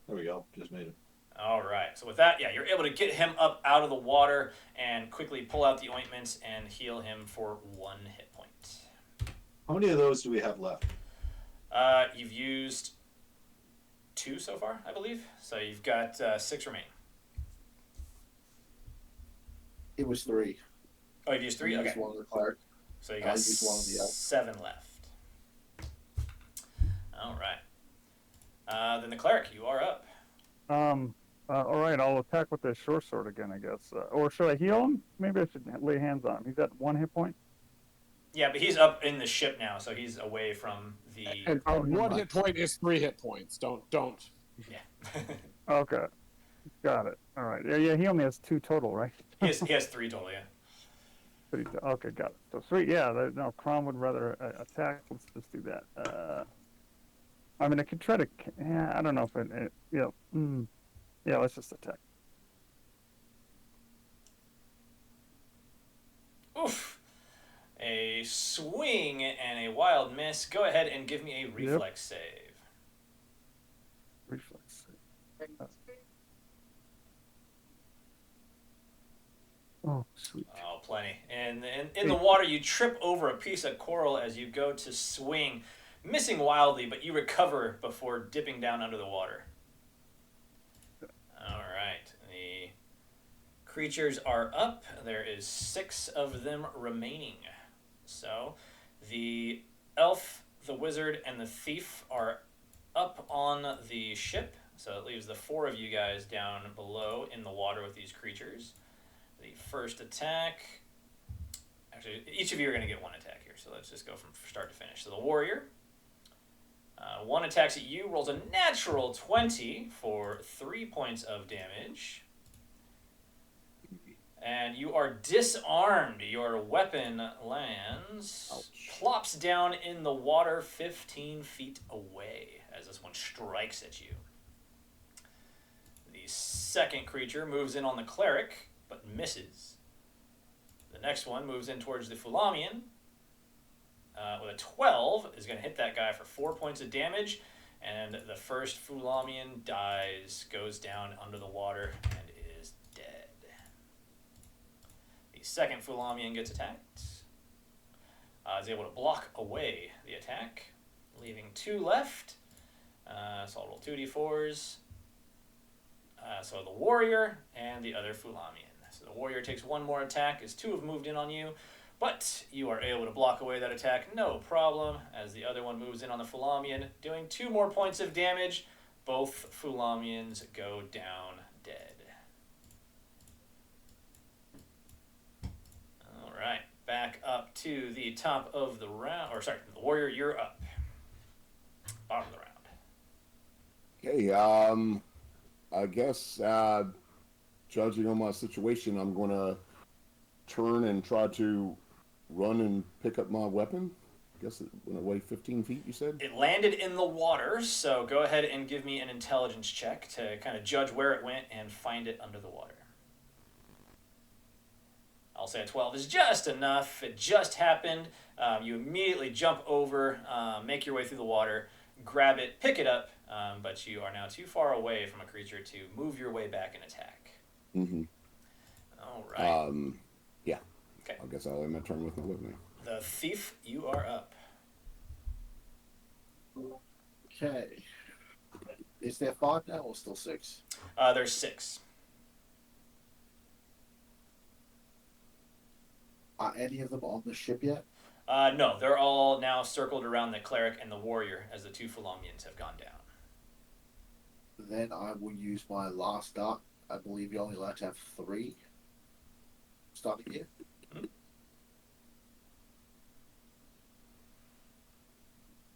There we go. Just made it. All right. So with that, yeah, you're able to get him up out of the water and quickly pull out the ointments and heal him for 1 hit point. How many of those do we have left? You've used 2 so far, I believe. So you've got 6 remaining. It was 3. Oh, you've used 3? Okay. Used one of the cleric. So you got used one of the elf. 7 left. All right. Then the cleric, you are up. All right, I'll attack with the short sword again, I guess. Or should I heal him? Maybe I should lay hands on him. He's at 1 hit point. Yeah, but he's up in the ship now, so he's away from the. And Oh, never 1 mind. hit point is 3 hit points. Don't. Yeah. Okay, got it. All right. Yeah. He only has 2 total, right? he has 3 total, yeah. Okay, got it. So 3. Yeah. No, Crom would rather attack. Let's just do that. I mean, I could try to. Yeah, I don't know if it. Yeah. Let's just attack. Oof. A swing and a wild miss. Go ahead and give me a reflex save. Reflex. Oh, sweet. Oh, plenty. And in the water, you trip over a piece of coral as you go to swing, missing wildly, but you recover before dipping down under the water. All right. The creatures are up. There is 6 of them remaining. So the elf, the wizard, and the thief are up on the ship. So it leaves the 4 of you guys down below in the water with these creatures. The first attack. Actually, each of you are going to get 1 attack here. So let's just go from start to finish. So the warrior. 1 attacks at you, rolls a natural 20 for 3 points of damage. And you are disarmed. Your weapon lands, plops down in the water 15 feet away as this one strikes at you. The second creature moves in on the cleric, but misses. The next one moves in towards the Fu-Lamian. With a 12, is going to hit that guy for 4 points of damage. And the first Fu-Lamian dies, goes down under the water, and is dead. The second Fu-Lamian gets attacked. Is able to block away the attack, leaving 2 left. So I'll roll 2d4s. So the warrior and the other Fu-Lamian. So the warrior takes 1 more attack as 2 have moved in on you, but you are able to block away that attack, no problem, as the other one moves in on the Fu-Lamian, doing 2 more points of damage. Both Fu-Lamians go down dead. All right, back up to the top of the round, or sorry, the warrior, you're up. Bottom of the round. Okay, I guess, judging on my situation, I'm going to turn and try to run and pick up my weapon. I guess it went away 15 feet, you said? It landed in the water, so go ahead and give me an intelligence check to kind of judge where it went and find it under the water. I'll say a 12 is just enough. It just happened. You immediately jump over, make your way through the water, grab it, pick it up, but you are now too far away from a creature to move your way back and attack. Mm-hmm. All right. Yeah. Okay. I guess I'll end my turn with my weapon. The thief, you are up. Okay. Is there 5 now or still 6? There's 6. Are any of them on the ship yet? No, they're all now circled around the cleric and the warrior as the 2 Fu-Lamians have gone down. Then I will use my last dart. I believe you're only allowed to have 3 starting here. Mm-hmm.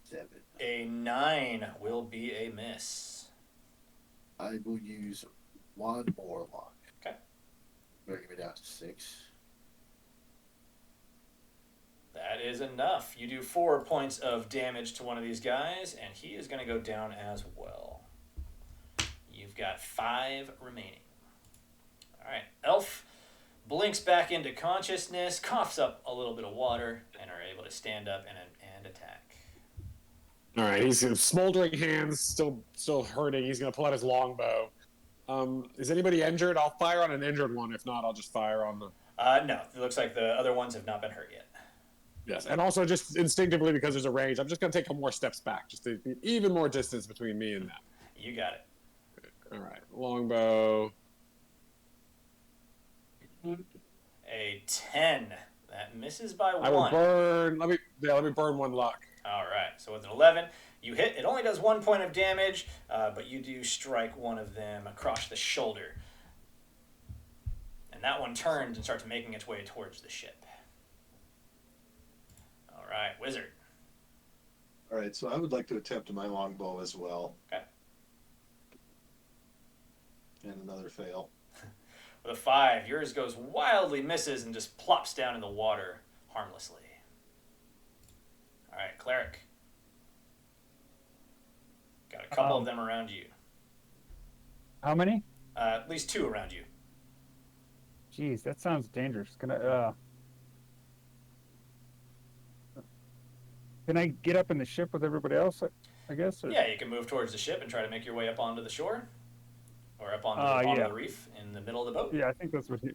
7. A 9 will be a miss. I will use 1 more lock. Okay. Bringing me down to 6. That is enough. You do 4 points of damage to one of these guys, and he is going to go down as well. You've got 5 remaining. All right, Elf blinks back into consciousness, coughs up a little bit of water, and are able to stand up and attack. All right, he's smoldering hands, still hurting. He's going to pull out his longbow. Is anybody injured? I'll fire on an injured one. If not, I'll just fire on the... No, it looks like the other ones have not been hurt yet. Yes, and also just instinctively, because there's a range, I'm just going to take a more steps back, just to be even more distance between me and them. You got it. All right, longbow. A 10. That misses by 1. I will burn. Let me burn 1 luck. All right. So with an 11, You hit. It only does 1 point of damage, but you do strike one of them across the shoulder. And that one turns and starts making its way towards the ship. All right, Wizard. All right, so I would like to attempt my longbow as well. Okay. And another fail. With a 5, yours goes wildly misses and just plops down in the water harmlessly. All right, Cleric. Got a couple of them around you. How many? At least 2 around you. Jeez, that sounds dangerous. Can I get up in the ship with everybody else, I guess? Or? Yeah, you can move towards the ship and try to make your way up onto the shore. Or up onto the reef in the middle of the boat. Yeah, I think that's what he...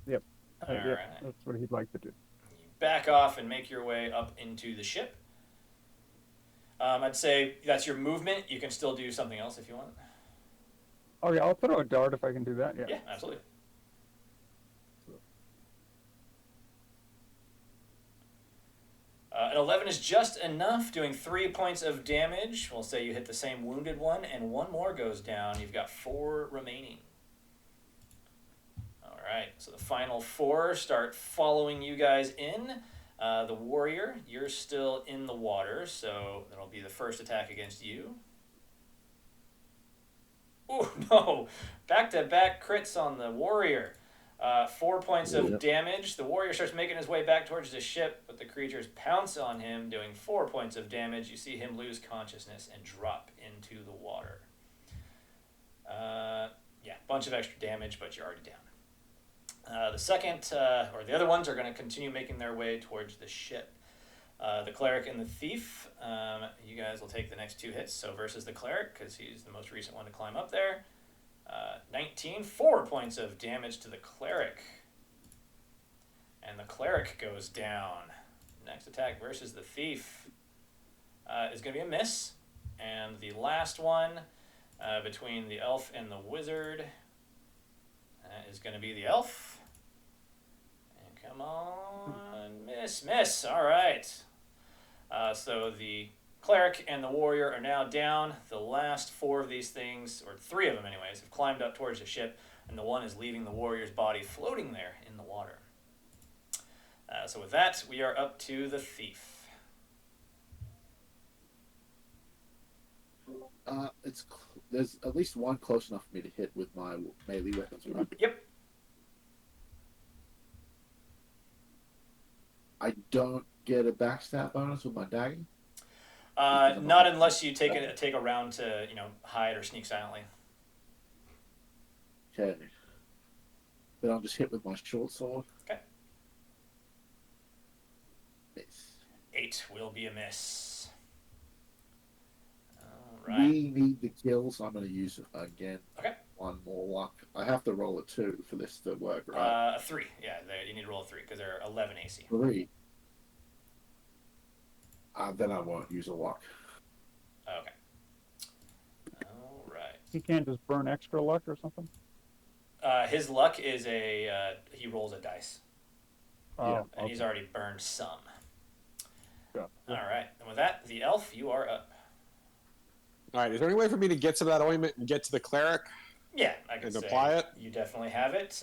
Yep. All right. That's what he'd like to do. You back off and make your way up into the ship. I'd say that's your movement. You can still do something else if you want. Oh, yeah, I'll throw a dart if I can do that. Yeah, Yeah, absolutely. An 11 is just enough, doing 3 points of damage. We'll say you hit the same wounded one, and 1 more goes down. You've got 4 remaining. All right, so the final 4 start following you guys in. The warrior, you're still in the water, so that'll be the first attack against you. Oh, no. Back-to-back crits on the warrior. 4 points of damage. The warrior starts making his way back towards the ship, but the creatures pounce on him, doing 4 points of damage. You see him lose consciousness and drop into the water. Yeah, bunch of extra damage, but you're already down. The second, or the other ones are going to continue making their way towards the ship. The cleric and the thief, you guys will take the next 2 hits. So versus the cleric, because he's the most recent one to climb up there. 19, 4 points of damage to the cleric. And the cleric goes down. Next attack versus the thief is going to be a miss. And the last one between the elf and the wizard is going to be the elf. And come on, miss. All right. So the cleric and the warrior are now down. The last 4 of these things, or 3 of them anyways, have climbed up towards the ship, and the one is leaving the warrior's body floating there in the water. So with that, we are up to the thief. There's at least one close enough for me to hit with my melee weapons, right? Yep. I don't get a backstab bonus with my dagger? Not unless you take a round to, hide or sneak silently. Okay. Then I'll just hit with my short sword. Okay. Miss. 8 will be a miss. All right. We need the kill, so I'm going to use it again. Okay. 1 more luck. I have to roll a 2 for this to work, right? A 3. Yeah, you need to roll a 3 because they're 11 AC. 3. Then I won't use a luck. Okay. All right. He can't just burn extra luck or something? His luck is he rolls a dice. Oh, And he's already burned some. Yeah. All right. And with that, the elf, you are up. All right, is there any way for me to get to that ointment and get to the cleric? Yeah, I can And say apply it? you definitely have it.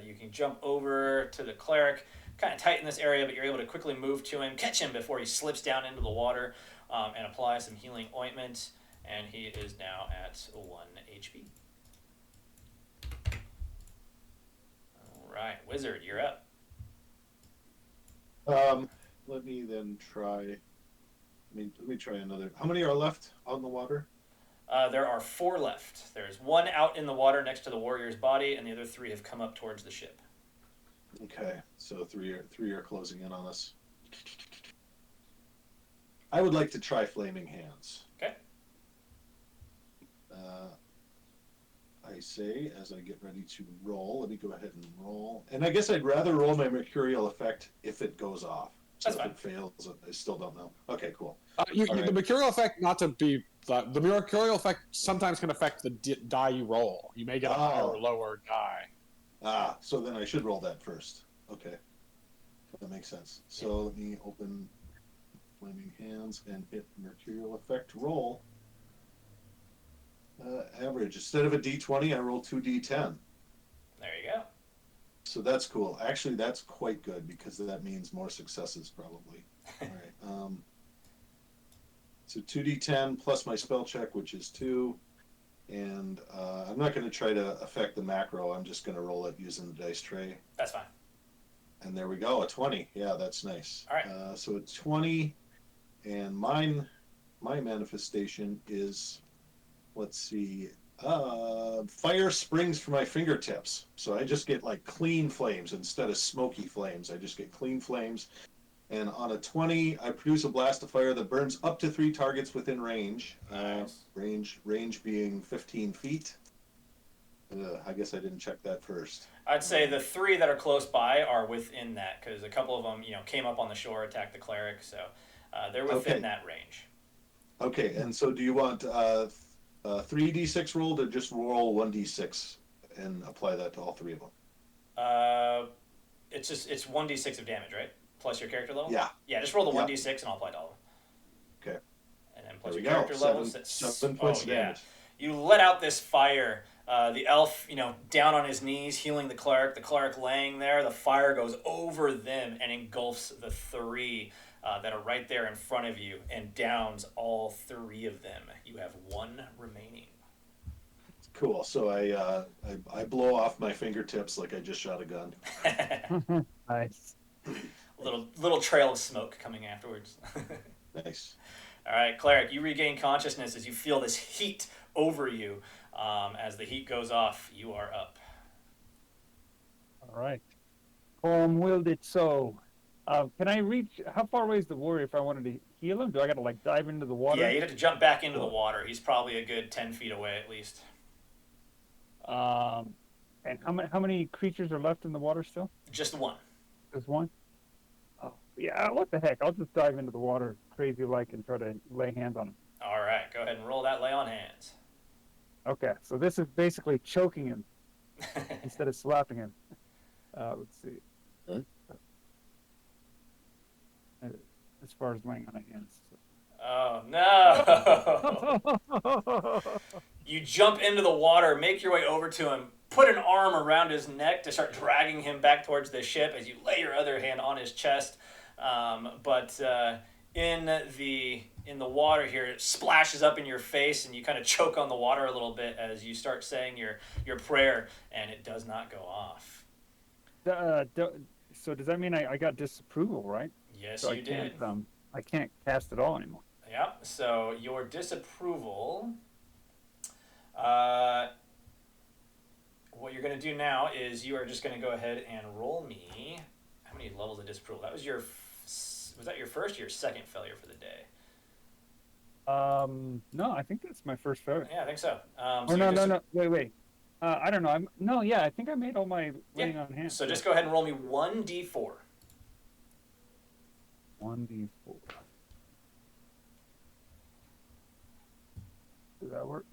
You can jump over to the cleric, kind of tighten this area, but you're able to quickly move to him, catch him before he slips down into the water, and apply some healing ointment, and he is now at 1 HP. All right, wizard, you're up. Let me then try. Let me try another. How many are left on the water? There are 4 left. There's 1 out in the water next to the warrior's body, and the other 3 have come up towards the ship. Okay, so three are closing in on us. I would like to try flaming hands. Okay. I say as I get ready to roll. Let me go ahead and roll. And I guess I'd rather roll my mercurial effect if it goes off. So That's if fine. it fails, I still don't know. Okay, cool. The mercurial effect, not to be... the mercurial effect sometimes can affect the die you roll. You may get a higher or lower die. So then I should roll that first. Okay. That makes sense. So let me open Flaming Hands and hit Mercurial Effect roll. Average. Instead of a D20, I roll 2D10. There you go. So that's cool. Actually, that's quite good because that means more successes probably. All right. So 2D10 plus my spell check, which is 2. And I'm not going to try to affect the macro. I'm just going to roll it using the dice tray. That's fine. And there we go, a 20. Yeah, that's nice. All right. So a 20, and my manifestation is, let's see, fire springs from my fingertips. So I just get like clean flames instead of smoky flames. I just get clean flames. And on a 20, I produce a blast of fire that burns up to 3 targets within range. Nice. Range being 15 feet. I guess I didn't check that first. I'd say the 3 that are close by are within that because a couple of them, came up on the shore, attacked the cleric, so they're within that range. Okay, and so do you want 3d6 rolled or just roll 1d6 and apply that to all 3 of them? It's 1d6 of damage, right? Plus your character level? Yeah. Yeah, just roll the Yeah. 1d6 and I'll apply to all of them. Okay. And then plus There your we go. character level. 7 points of damage. You let out this fire. The elf, down on his knees, healing the cleric. The cleric laying there. The fire goes over them and engulfs the 3 that are right there in front of you and downs all 3 of them. You have 1 remaining. Cool. So I blow off my fingertips like I just shot a gun. Nice. little trail of smoke coming afterwards. Nice. All right, cleric, you regain consciousness as you feel this heat over you. As the heat goes off, you are up. All right. Willed it so. Can I reach? How far away is the warrior if I wanted to heal him? Do I got to dive into the water? Yeah, you'd have to jump back into the water. He's probably a good 10 feet away at least. And how many creatures are left in the water still? Just 1. Just 1? Oh, yeah, what the heck? I'll just dive into the water crazy-like and try to lay hands on him. All right, go ahead and roll that lay on hands. Okay, so this is basically choking him instead of slapping him. Let's see. As far as laying on hands. Oh, no! You jump into the water, make your way over to him, put an arm around his neck to start dragging him back towards the ship as you lay your other hand on his chest. But in the water here, it splashes up in your face, and you kind of choke on the water a little bit as you start saying your prayer, and it does not go off. So does that mean I got disapproval, right? Yes, So you did. I can't cast at all anymore. Yeah, so your disapproval, what you're going to do now is you are just going to go ahead and roll me, how many levels of disapproval? Was that your first or your second failure for the day? No, I think that's my first failure. Yeah, I think so. No, wait. I don't know. I think I made all my laying on hands. So just go ahead and roll me 1d4. 1d4. Does that work?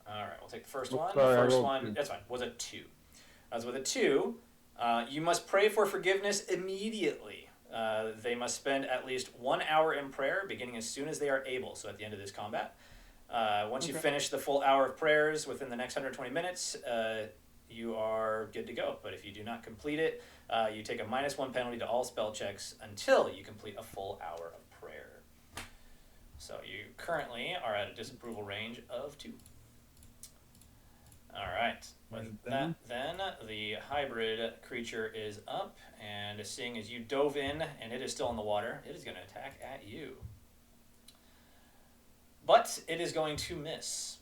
All right, we'll take the first Oops, one. sorry, The I first rolled one, 2. that's fine, was a 2. As with a 2, you must pray for forgiveness immediately. They must spend at least 1 hour in prayer, beginning as soon as they are able, so at the end of this combat. Once you finish the full hour of prayers within the next 120 minutes, you are good to go. But if you do not complete it, you take a -1 penalty to all spell checks until you complete a full hour of prayer. So you currently are at a disapproval range of 2. All right. With that, then the hybrid creature is up, and seeing as you dove in and it is still in the water, it is going to attack at you. But it is going to miss.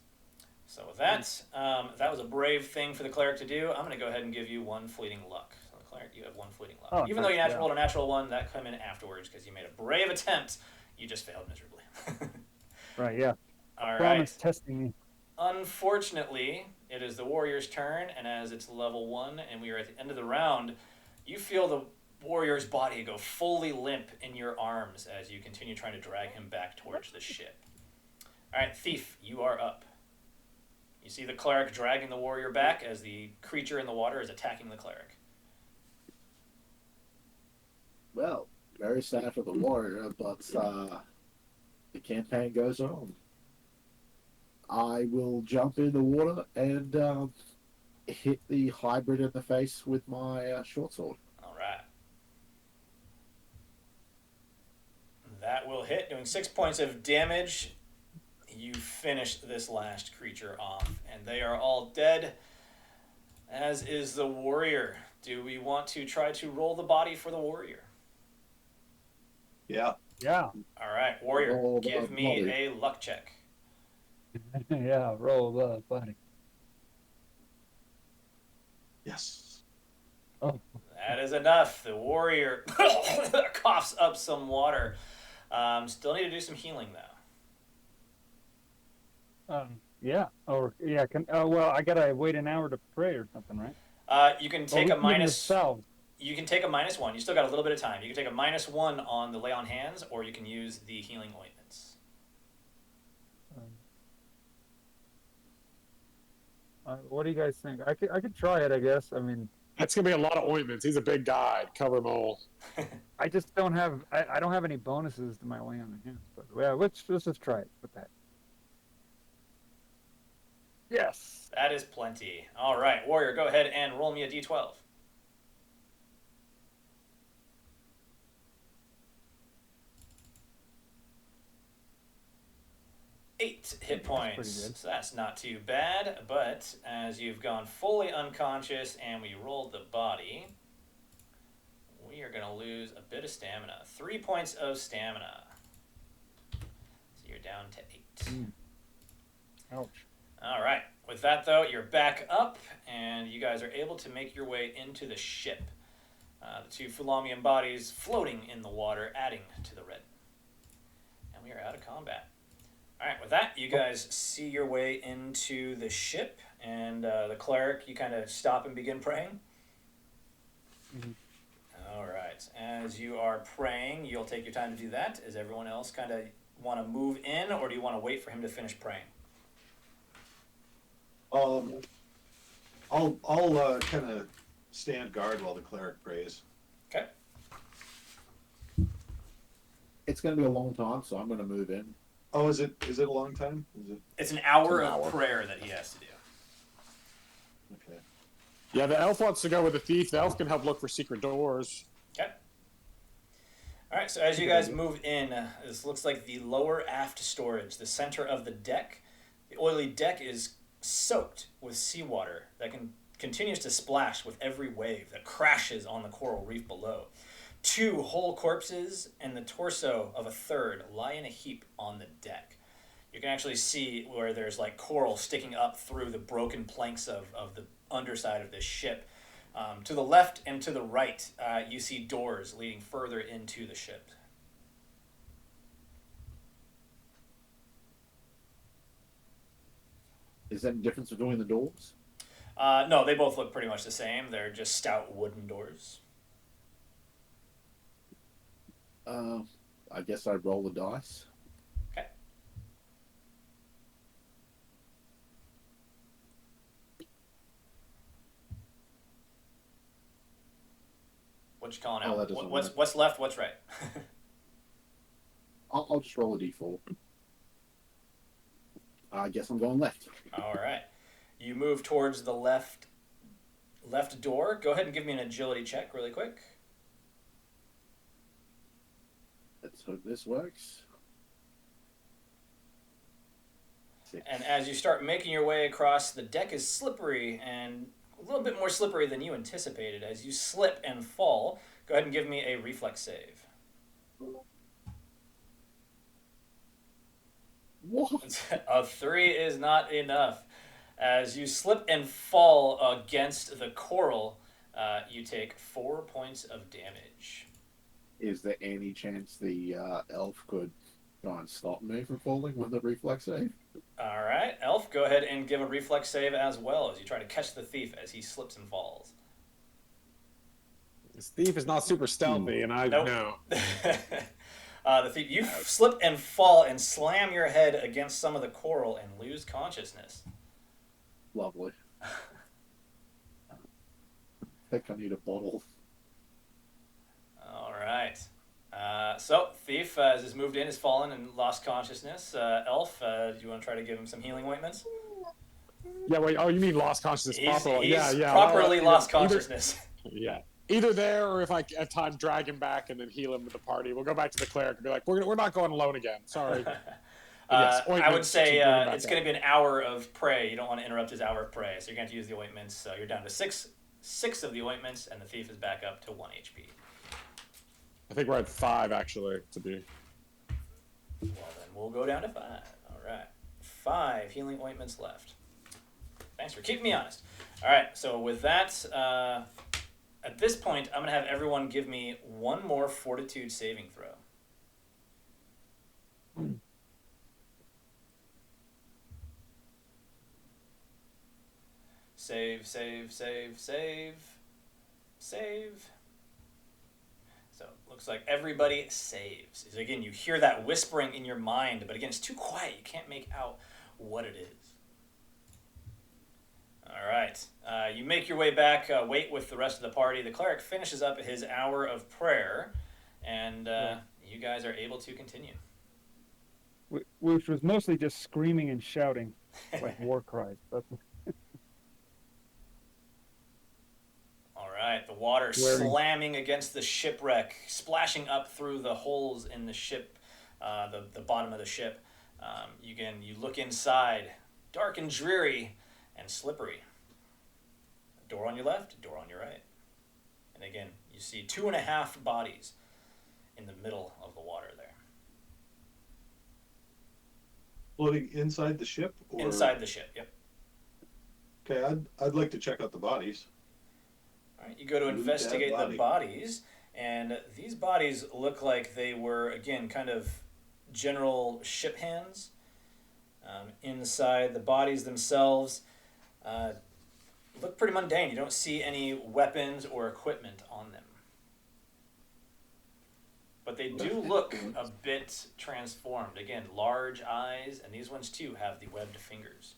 So with that, that was a brave thing for the cleric to do. I'm going to go ahead and give you 1 fleeting luck. So the cleric, you have 1 fleeting luck. Oh, Even though you nice, rolled a natural 1, that come in afterwards because you made a brave attempt. You just failed miserably. Right, yeah. All Promise right. testing me. Unfortunately, it is the warrior's turn, and as it's level 1 and we are at the end of the round, you feel the warrior's body go fully limp in your arms as you continue trying to drag him back towards the ship. All right, Thief, you are up. You see the cleric dragging the warrior back as the creature in the water is attacking the cleric. Well, Very sad for the warrior, but the campaign goes on. I will jump in the water and hit the hybrid in the face with my short sword. All right. That will hit, doing 6 points of damage. You finish this last creature off, and they are all dead, as is the warrior. Do we want to try to roll the body for the warrior? Yeah. Yeah. All right, warrior, Roll the give me body. a luck check. Yeah. Roll the buddy. Yes. Oh. That is enough. The warrior coughs up some water. Still need to do some healing, though. Yeah. Or yeah. Well, I gotta wait an hour to pray or something, right? You can Or take we a can give minus. yourselves. You can take a -1. You still got a little bit of time. You can take a -1 on the lay on hands, or you can use the healing ointments. What do you guys think? I could try it, I guess. I mean, That's gonna be a lot of ointments. He's a big guy. Cover them all. I just don't have. I don't have any bonuses to my lay on the hands. But yeah, let's just try it with that. Yes. That is plenty. All right, warrior, go ahead and roll me a d12. 8 hit pretty points. good. So that's not too bad, but as you've gone fully unconscious and we rolled the body, we are going to lose a bit of stamina. 3 points of stamina. So you're down to 8. Ouch. All right. With that, though, you're back up, and you guys are able to make your way into the ship. The two Fu-Lamian bodies floating in the water, adding to the red. And we are out of combat. All right, with that, you guys see your way into the ship, and the cleric, you kind of stop and begin praying. Mhm. All right. As you are praying, you'll take your time to do that. Is everyone else kind of want to move in, or do you want to wait for him to finish praying? I'll kind of stand guard while the cleric prays. Okay. It's going to be a long time, so I'm going to move in. Oh, is it a long time? Is it It's an hour It's an of hour. prayer that he has to do. okay? Yeah, the elf wants to go with the thief. The elf can help look for secret doors. Okay. All right, so as you guys move in, this looks like the lower aft storage, the center of the deck. The oily deck is soaked with seawater that continues to splash with every wave that crashes on the coral reef below. 2 whole corpses and the torso of a third lie in a heap on the deck. You can actually see where there's like coral sticking up through the broken planks of the underside of this ship. To the left and to the right, you see doors leading further into the ship. Is there any difference between the doors? No, they both look pretty much the same. They're just stout wooden doors. I guess I'd roll the dice. Okay. What you calling Oh, out? that doesn't What's left? What's right? I'll just roll a d4. I guess I'm going left. All right. You move towards the left door. Go ahead and give me an agility check really quick. Let's hope this works. 6. And as you start making your way across, the deck is slippery and a little bit more slippery than you anticipated. As you slip and fall, go ahead and give me a reflex save. What? A 3 is not enough. As you slip and fall against the coral, you take 4 points of damage. Is there any chance the elf could try and stop me from falling with a reflex save? All right, Elf, go ahead and give a reflex save as well as you try to catch the thief as he slips and falls. This thief is not super stealthy, and I Nope. know. The thief, you slip and fall and slam your head against some of the coral and lose consciousness. Lovely. I think I need a bottle. All right. So Thief, as he's moved in, has fallen and lost consciousness. Elf, do you want to try to give him some healing ointments? Yeah, wait. Oh, you mean lost consciousness properly? He's Yeah. properly Well, lost consciousness. Yeah. Either there, or if I have time, drag him back and then heal him with the party. We'll go back to the cleric and be like, we're not going alone again. Sorry. Yes, I would ointments say to bring him back it's up. going to be an hour of prey. You don't want to interrupt his hour of prey, so you're going to have to use the ointments. So you're down to six of the ointments, and the Thief is back up to 1 HP. I think we're at 5, actually, to be. Well, then we'll go down to 5. All right. 5 healing ointments left. Thanks for keeping me honest. All right, so with that, at this point, I'm going to have everyone give me one more fortitude saving throw. Save, save, save, save, save. So looks like everybody saves. So again, you hear that whispering in your mind, but again, it's too quiet. You can't make out what it is. All right. You make your way back, wait with the rest of the party. The cleric finishes up his hour of prayer, and you guys are able to continue. Which was mostly just screaming and shouting, like war cries. All right, the water slamming against the shipwreck, splashing up through the holes in the ship, the bottom of the ship. You look inside, dark and dreary and slippery. A door on your left, a door on your right. And again, you see 2.5 bodies in the middle of the water there. Floating inside the ship? Or... Inside the ship, yep. Okay, I'd like to check out the bodies. All right, you go to investigate the bodies, and these bodies look like they were, again, kind of general ship hands. Inside the bodies themselves look pretty mundane. You don't see any weapons or equipment on them. But they do look a bit transformed. Again, large eyes, and these ones too have the webbed fingers.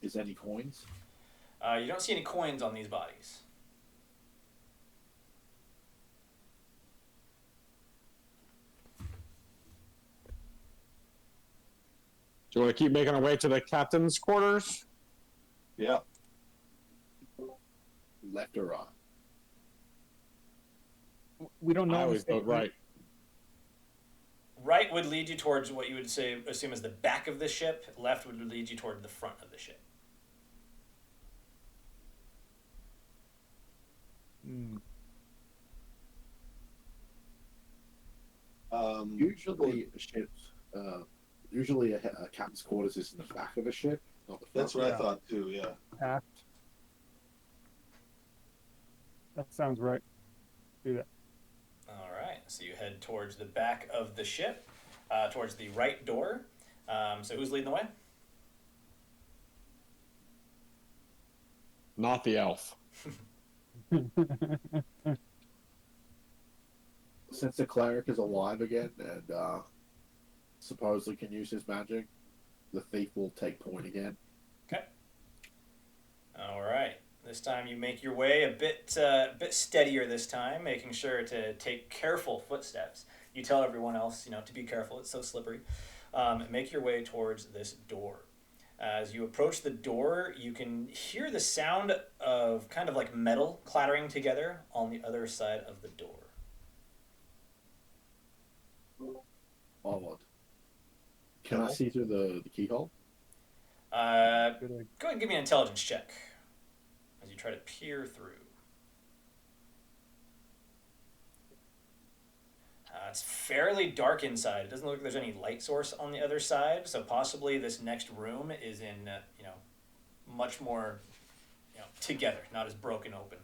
Is any coins? You don't see any coins on these bodies. Do you want to keep making our way to the captain's quarters? Yeah. Left or right? We don't know. I always vote right. Right would lead you towards what you would assume is the back of the ship. Left would lead you toward the front of the ship. Usually ships. Usually a captain's quarters is in the back of a ship, not the front. That's what I thought too, yeah. Aft. That sounds right. Do that. All right, so you head towards the back of the ship, towards the right door. So who's leading the way? Not the elf. Since the cleric is alive again and supposedly can use his magic, the thief will take point again. Okay. All right. This time you make your way a bit steadier this time, making sure to take careful footsteps. You tell everyone else, to be careful. It's so slippery. Make your way towards this door. As you approach the door, you can hear the sound of kind of like metal clattering together on the other side of the door. Odd. Can I see through the keyhole? Go ahead and give me an intelligence check as you try to peer through. It's fairly dark inside. It doesn't look like there's any light source on the other side, so possibly this next room is in, much more, together, not as broken open.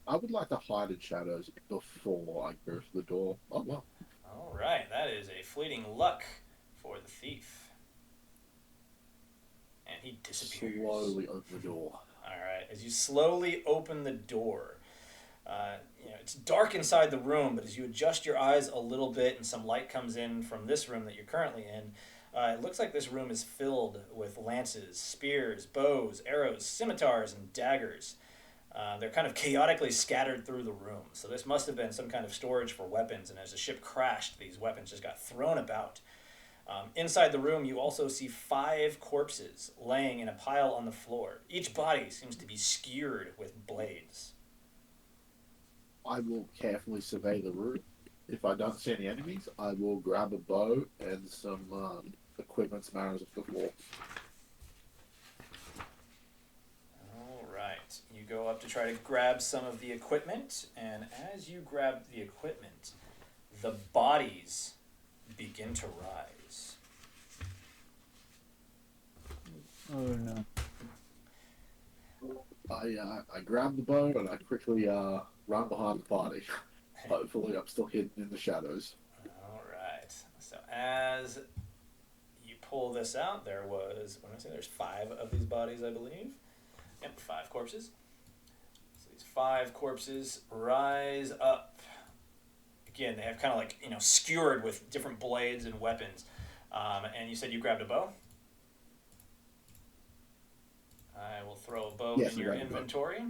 I would like to hide in shadows before I go through the door. Oh, well. All right, that is a fleeting luck for the thief. And he disappears. Slowly open the door. All right, as you slowly open the door, it's dark inside the room, but as you adjust your eyes a little bit and some light comes in from this room that you're currently in, It looks like this room is filled with lances, spears, bows, arrows, scimitars, and daggers. They're kind of chaotically scattered through the room. So this must have been some kind of storage for weapons, and as the ship crashed, these weapons just got thrown about. Inside the room, you also see 5 corpses laying in a pile on the floor. Each body seems to be skewered with blades. I will carefully survey the room. If I don't see any enemies, I will grab a bow and some equipment smatters off the floor. All right. You go up to try to grab some of the equipment, and as you grab the equipment, the bodies begin to rise. Oh no. I grab the bow and I quickly run behind the party. Hopefully, I'm still hidden in the shadows. All right. So as you pull this out, there was, what did I say? There's 5 of these bodies, I believe. Yep, 5 corpses. So these 5 corpses rise up. Again, they have kind of like, skewered with different blades and weapons. And you said you grabbed a bow? I will throw a bow in your inventory.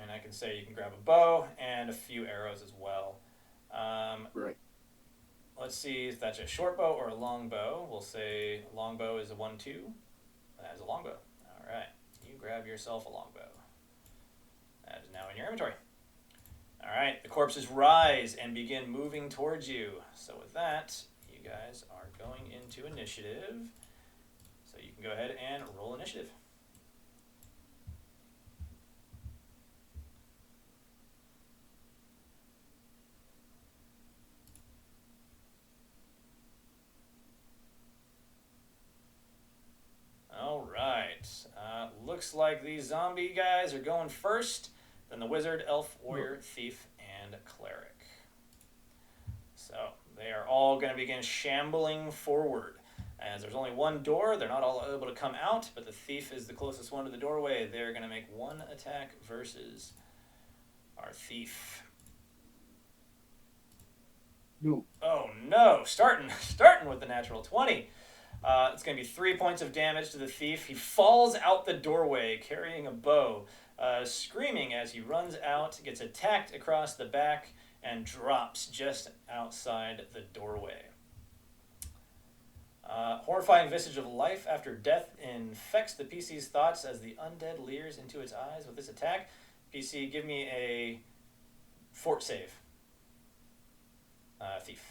And I can say you can grab a bow and a few arrows as well. Right. Let's see if that's a short bow or a long bow. We'll say long bow is a 1-2. That is a long bow. All right. You grab yourself a long bow. That is now in your inventory. All right. The corpses rise and begin moving towards you. So with that, you guys are going into initiative. So you can go ahead and roll initiative. All right. Looks like these zombie guys are going first, then the wizard, elf, warrior, thief, and cleric. So they are all going to begin shambling forward. As there's only one door, they're not all able to come out, but the thief is the closest one to the doorway. They're going to make one attack versus our thief. No. Oh no! Starting with the natural 20. It's going to be 3 points of damage to the thief. He falls out the doorway carrying a bow, screaming as he runs out, gets attacked across the back, and drops just outside the doorway. Horrifying visage of life after death infects the PC's thoughts as the undead leers into its eyes with this attack. PC, give me a fort save. Thief.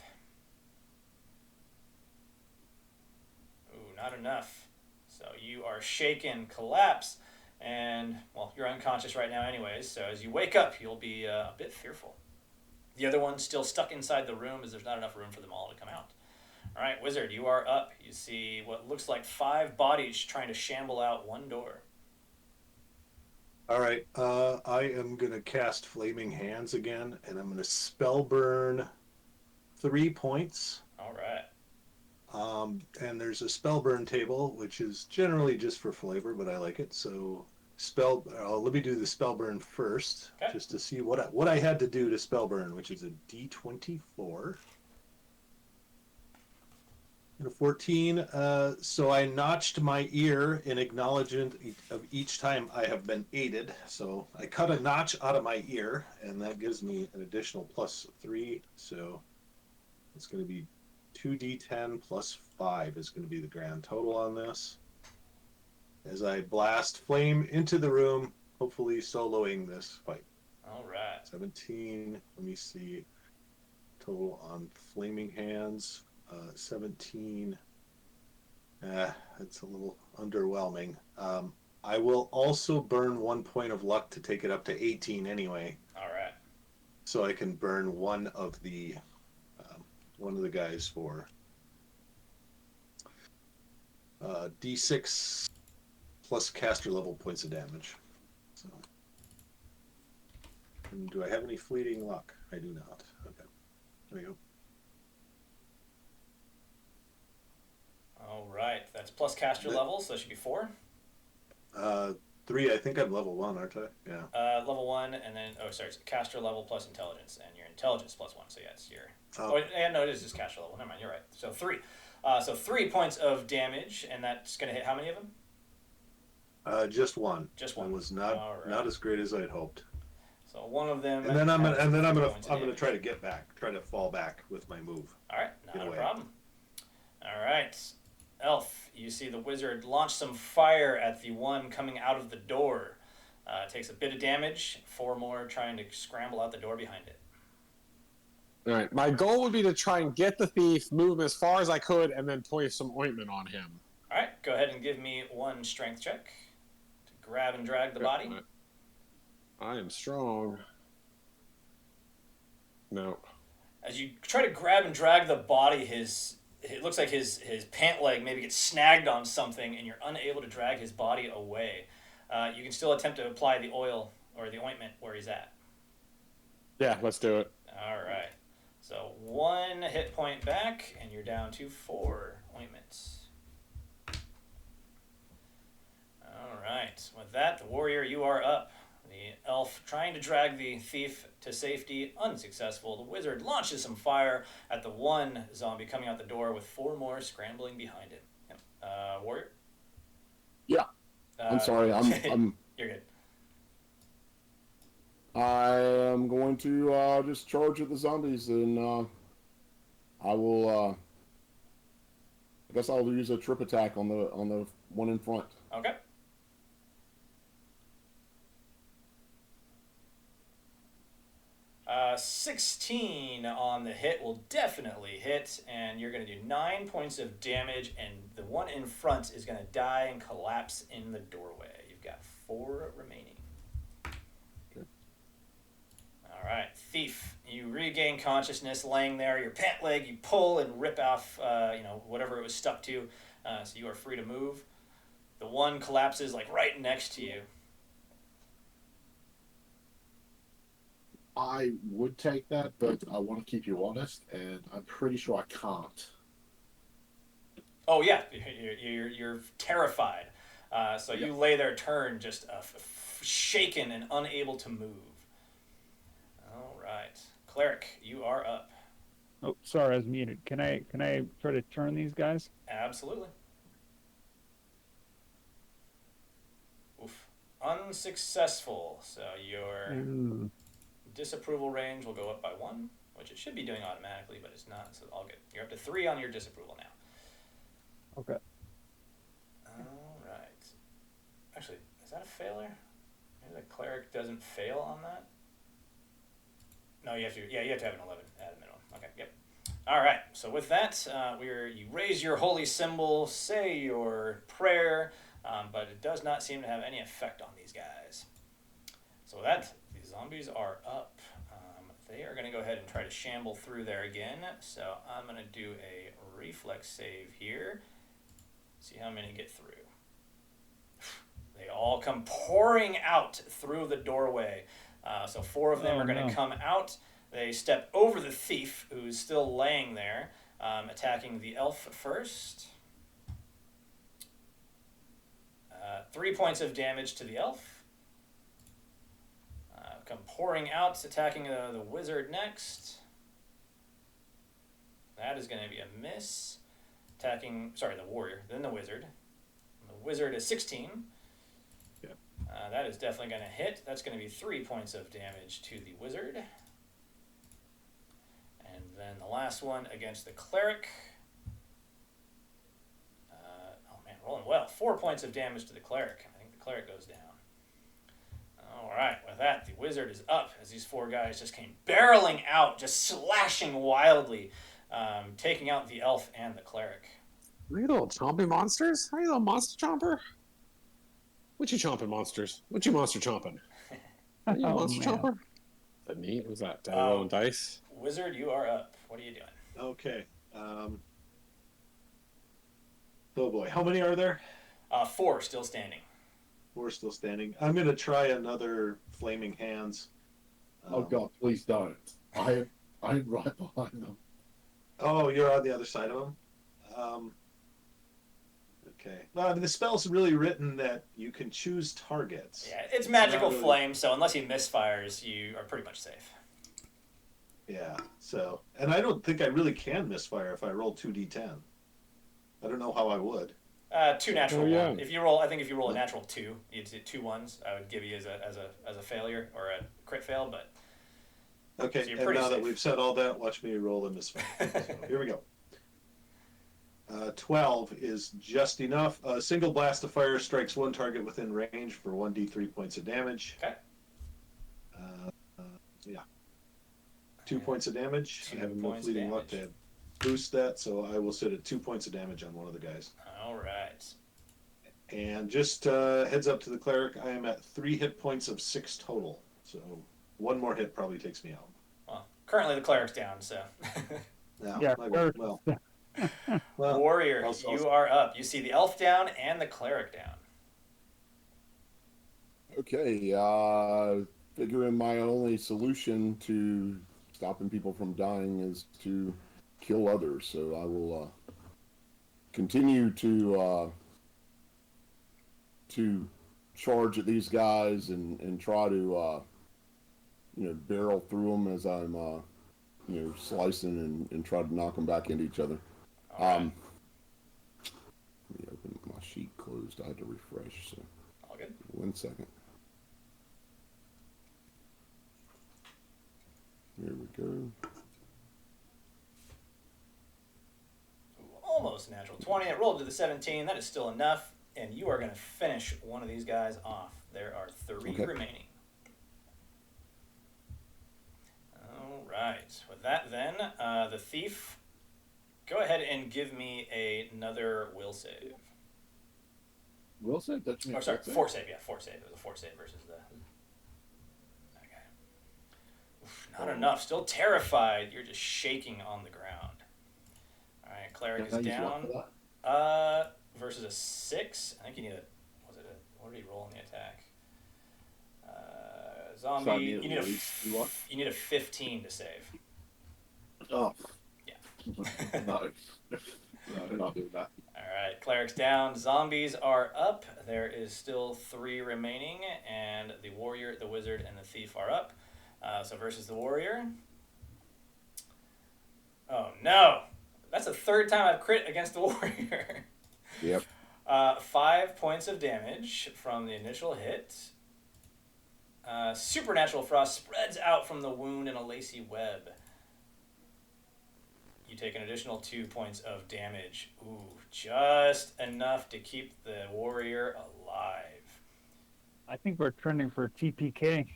Ooh, not enough. So you are shaken, collapse, and, well, you're unconscious right now anyways, so as you wake up, you'll be a bit fearful. The other one's still stuck inside the room as there's not enough room for them all to come out. All right, Wizard, you are up. You see what looks like 5 bodies trying to shamble out one door. All right, I am going to cast Flaming Hands again, and I'm going to spell burn 3 points. All right. And there's a spell burn table, which is generally just for flavor, but I like it. So let me do the spell burn first, okay, just to see what I had to do to spell burn, which is a D24. And a 14. So I notched my ear in acknowledgement of each time I have been aided. So I cut a notch out of my ear, and that gives me an additional +3. So it's going to be 2d10 plus 5 is going to be the grand total on this. As I blast flame into the room, hopefully soloing this fight. All right. 17. Let me see. Total on Flaming Hands. 17. It's a little underwhelming. I will also burn 1 point of luck to take it up to 18 anyway. All right. So I can burn one of the guys for D6 plus caster level points of damage. So, and do I have any fleeting luck? I do not. Okay. There we go. All right. That's plus caster level, so that should be 4. 3. I think I'm level 1, aren't I? Yeah. Level 1, and then it's caster level plus intelligence, and your intelligence plus 1. So yeah, it's your. Oh. No, it is just caster level. Never mind, you're right. So 3. So 3 points of damage, and that's gonna hit how many of them? Just 1. Just 1. It was not as great as I'd hoped. So one of them. And then I'm gonna points of I'm gonna damage. try to get back, try to fall back with my move. All right, Get not a away. problem. All right, Elf, you see the wizard launch some fire at the one coming out of the door. Takes a bit of damage. 4 more trying to scramble out the door behind it. All right. My goal would be to try and get the thief, move him as far as I could, and then place some ointment on him. All right, go ahead and give me 1 strength check to grab and drag the body. I am strong. No. As you try to grab and drag the body, it looks like his pant leg maybe gets snagged on something, and you're unable to drag his body away. You can still attempt to apply the oil or the ointment where he's at. Yeah, let's do it. All right. So 1 hit point back, and you're down to 4 ointments. All right. With that, the warrior, you are up. The elf trying to drag the thief to safety, unsuccessful. The wizard launches some fire at the one zombie coming out the door with 4 more scrambling behind him. Yep. Warrior? Yeah. I'm sorry. I'm You're good. I am going to just charge at the zombies, and I will. I guess I'll use a trip attack on the one in front. Okay. Uh, 16 on the hit will definitely hit, and you're going to do 9 points of damage, and the one in front is going to die and collapse in the doorway. You've got 4 remaining. Okay. All right, Thief, you regain consciousness laying there. Your pant leg, you pull and rip off, whatever it was stuck to, so you are free to move. The one collapses like right next to you. I would take that, but I want to keep you honest, and I'm pretty sure I can't. Oh yeah, you're terrified. So you lay there, turned, just shaken and unable to move. All right, Cleric, you are up. Oh, sorry, I was muted. Can I try to turn these guys? Absolutely. Oof. Unsuccessful. So your disapproval range will go up by 1, which it should be doing automatically, but it's not. So all good. You're up to 3 on your disapproval now. Okay. All right. Actually, is that a failure? Maybe the cleric doesn't fail on that. No, you have to. Yeah, you have to have an 11 at a minimum. Okay. Yep. All right. So with that, you raise your holy symbol, say your prayer, but it does not seem to have any effect on these guys. So with that, the zombies are up. They are going to go ahead and try to shamble through there again. So I'm going to do a reflex save here. See how many get through. They all come pouring out through the doorway. So 4 of them are going to come out. They step over the thief, who's still laying there, attacking the elf first. 3 points of damage to the elf. Come pouring out, attacking the wizard next. That is going to be a miss. Attacking, the warrior, then the wizard. The wizard is 16. Yep. That is definitely going to hit. That's going to be 3 points of damage to the wizard. And then the last one against the cleric. Rolling well. 4 points of damage to the cleric. I think the cleric goes down. All right, with that, the wizard is up as these 4 guys just came barreling out, just slashing wildly, taking out the elf and the cleric. Are you little chomping monsters? Are you little monster chomper? What you chomping monsters? What you monster chomping? Are you a monster chomper? Is that neat? Was that rolling dice? Wizard, you are up. What are you doing? Okay. Oh boy, how many are there? 4 still standing. 4 still standing. I'm gonna try another flaming hands. Oh God, please don't. I'm right behind them. Oh, you're on the other side of them. Okay. Well, I mean, the spell's really written that you can choose targets. Yeah, it's magical Not really- flame, so unless he misfires, you are pretty much safe. Yeah. So, and I don't think I really can misfire if I roll 2d10. I don't know how I would. Two natural Oh, yeah. one. If you roll, I think if you roll a natural 2, you did 2 ones. I would give you as a failure or a crit fail, but Okay. So you're And pretty now that safe. we've said all that, watch me roll a misfire. So, here we go. 12 is just enough. A single blast of fire strikes one target within range for 1d3 points of damage. Okay. Yeah. 2 points of damage. 2 I have no points fleeting luck damage. to boost that, so I will sit at 2 points of damage on one of the guys. all right. And just heads up to the cleric, I am at 3 hit points of 6 total. So one more hit probably takes me out. Well, currently the cleric's down, so. Now, Yeah, well, well, Warrior, I'll- you are up. You see the elf down and the cleric down. Okay, figuring my only solution to stopping people from dying is to kill others. So I will continue to charge at these guys and try to barrel through them as I'm slicing and try to knock them back into each other. All right. Let me open my sheet closed. I had to refresh. So All good. 1 second. Here we go. Almost natural 20. It rolled to the 17. That is still enough. And you are going to finish one of these guys off. There are 3 Okay. remaining. All right. With that, then, the thief, go ahead and give me another will save. Will save? That's me. Or sorry, fort save. Yeah, fort save. It was a fort save versus the. Okay. Oof, not enough. Still terrified. You're just shaking on the ground. All right, cleric is down. Versus a 6. I think you need a. What did he roll in the attack? Zombie. So I need You at need least what? you need a 15 to save. Oh. Yeah. No. No, not doing that. All right, cleric's down. Zombies are up. There is still 3 remaining, and the warrior, the wizard, and the thief are up. So versus the warrior. Oh no! That's the 3rd time I've crit against the warrior. Yep. 5 points of damage from the initial hit. Supernatural frost spreads out from the wound in a lacy web. You take an additional 2 points of damage. Ooh, just enough to keep the warrior alive. I think we're trending for TPK.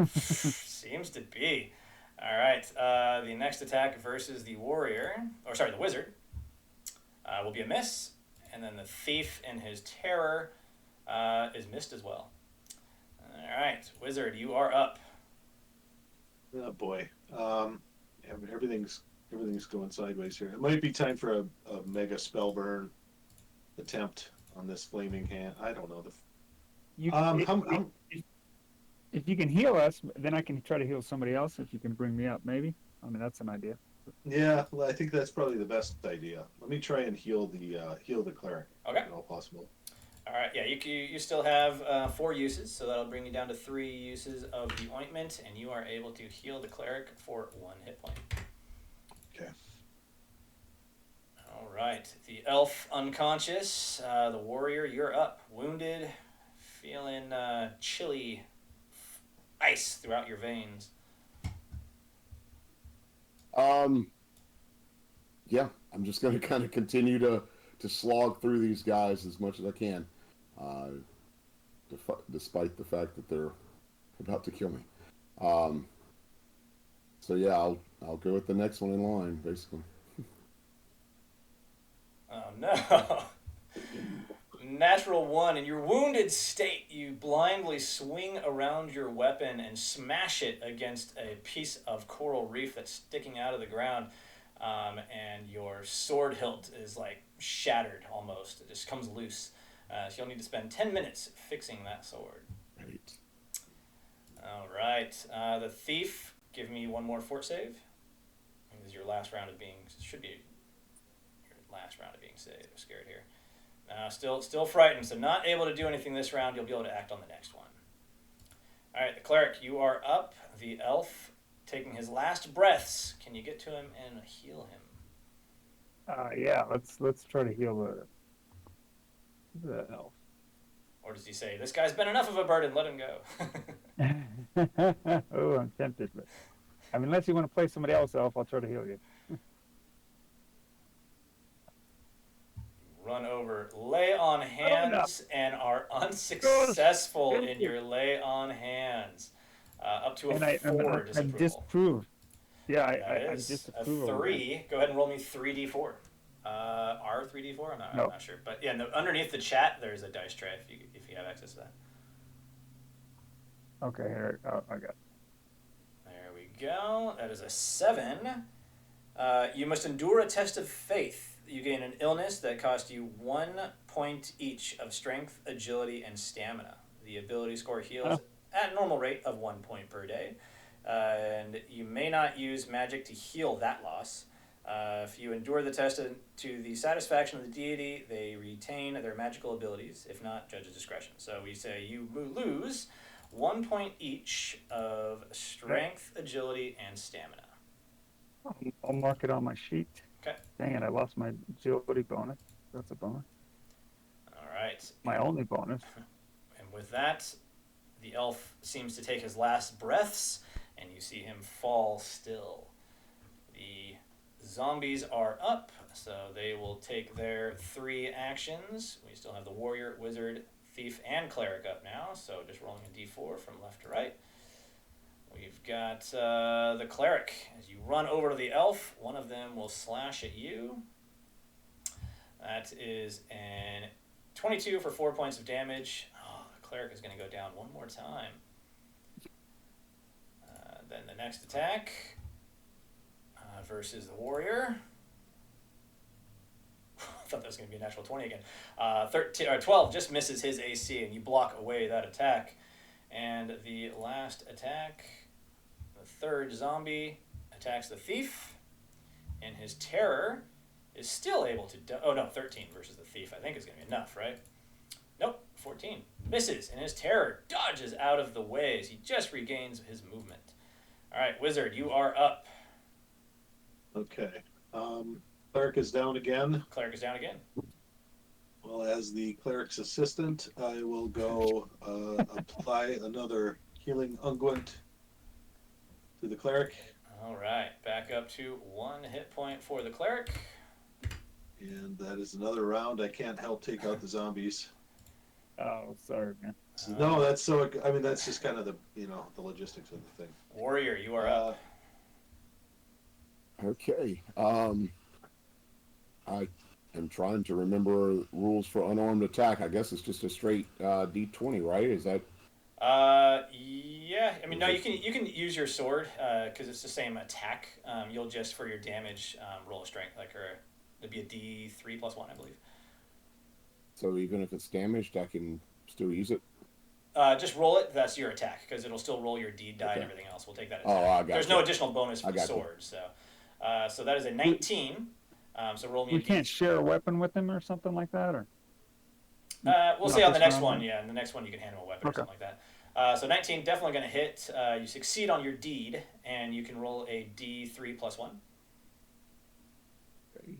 Seems to be. All right, the next attack versus the warrior, the wizard, will be a miss. And then the thief in his terror is missed as well. All right, wizard, you are up. Oh boy. Everything's going sideways here. It might be time for a mega spell burn attempt on this flaming hand. I don't know. If you can heal us, then I can try to heal somebody else. If you can bring me up, maybe. I mean, that's an idea. Yeah, well, I think that's probably the best idea. Let me try and heal the cleric. Okay. If at all possible. All right, yeah, you still have 4 uses, so that'll bring you down to 3 uses of the ointment, and you are able to heal the cleric for 1 hit point. Okay. All right, the elf unconscious, the warrior, you're up, wounded, feeling chilly ice throughout your veins. Yeah, I'm just going to kind of continue to slog through these guys as much as I can, despite the fact that they're about to kill me. So yeah, I'll go with the next one in line, basically. Oh no. Natural 1. In your wounded state, you blindly swing around your weapon and smash it against a piece of coral reef that's sticking out of the ground. And your sword hilt is like shattered almost. It just comes loose. So you'll need to spend 10 minutes fixing that sword. Right. All right. The thief, give me 1 more fort save. This is your last round of being, should be your last round of being saved. I'm scared here. Still frightened, so not able to do anything this round. You'll be able to act on the next one. All right, the cleric, you are up. The elf, taking his last breaths. Can you get to him and heal him? Yeah, let's try to heal the elf. Or does he say, "This guy's been enough of a burden, let him go"? Oh, I'm tempted, but I mean, unless you want to play somebody else, elf, I'll try to heal you. Run over, lay on hands, and are unsuccessful in your lay on hands. Up to a 4 disapproval. I disapprove. Yeah, That I is disapprove. a 3. Go ahead and roll me 3d4. R3d4? I'm not sure. But yeah, underneath the chat, there's a dice tray if you have access to that. Okay, here, I got it. There we go. That is a 7. You must endure a test of faith. You gain an illness that costs you 1 point each of strength, agility, and stamina. The ability score heals at normal rate of 1 point per day. And you may not use magic to heal that loss. If you endure the test to the satisfaction of the deity, they retain their magical abilities. If not, judge's discretion. So we say you lose 1 point each of strength, agility, and stamina. I'll mark it on my sheet. Okay. Dang it, I lost my agility bonus. That's a bonus. All right. My only bonus. And with that, the elf seems to take his last breaths, and you see him fall still. The zombies are up, so they will take their 3 actions. We still have the warrior, wizard, thief, and cleric up now, so just rolling a d4 from left to right. We've got the cleric. As you run over to the elf, one of them will slash at you. That is an 22 for 4 points of damage. Oh, the cleric is going to go down one more time. Then the next attack versus the warrior. I thought that was going to be a natural 20 again. 12 just misses his AC, and you block away that attack. And the last attack, the third zombie attacks the thief, and his terror is still able to... 13 versus the thief, I think is going to be enough, right? Nope, 14. Misses, and his terror dodges out of the way as he just regains his movement. All right, wizard, you are up. Okay. Cleric is down again. Cleric is down again. Well, as the cleric's assistant, I will go apply another healing unguent to the cleric. All right, back up to 1 hit point for the cleric. And that is another round. I can't help take out the zombies. Oh, sorry, man. No, that's so. I mean, that's just kind of the the logistics of the thing. Warrior, you are up. Okay. I am trying to remember rules for unarmed attack. I guess it's just a straight D20, right? Is that? Yeah. I mean, no, you can use your sword because it's the same attack. You'll just for your damage roll a strength, it'd be a D3 plus 1, I believe. So even if it's damaged, I can still use it? Just roll it. That's your attack because it'll still roll your D die and everything else. We'll take that attack. Oh, I got There's you. no additional bonus for the you. sword. So that is a 19. So roll me We a can't D. share a weapon with him or something like that, or? We'll see Not on the this next round, one. then? Yeah, in the next one you can hand him a weapon or Okay. something like that. So 19 definitely going to hit. You succeed on your deed, and you can roll a D3 plus 1 Okay.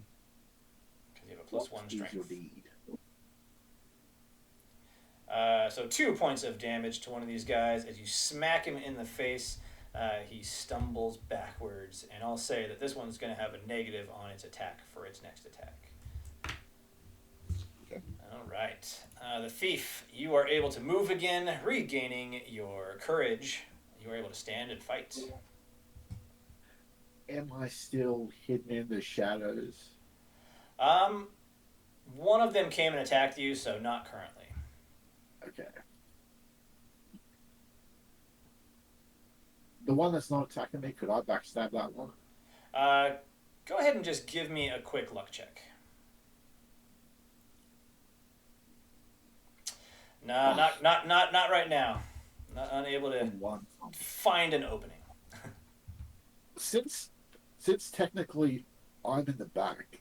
because you have a plus 1 Use your strength. deed. So 2 points of damage to one of these guys. As you smack him in the face, he stumbles backwards. And I'll say that this one's going to have a negative on its attack for its next attack. Okay. All right. The thief, you are able to move again, regaining your courage. You are able to stand and fight. Am I still hidden in the shadows? One of them came and attacked you, so not currently. Okay. The one that's not attacking me, could I backstab that one? Go ahead and just give me a quick luck check. No, not right now. Not unable to One. find an opening. Since technically I'm in the back,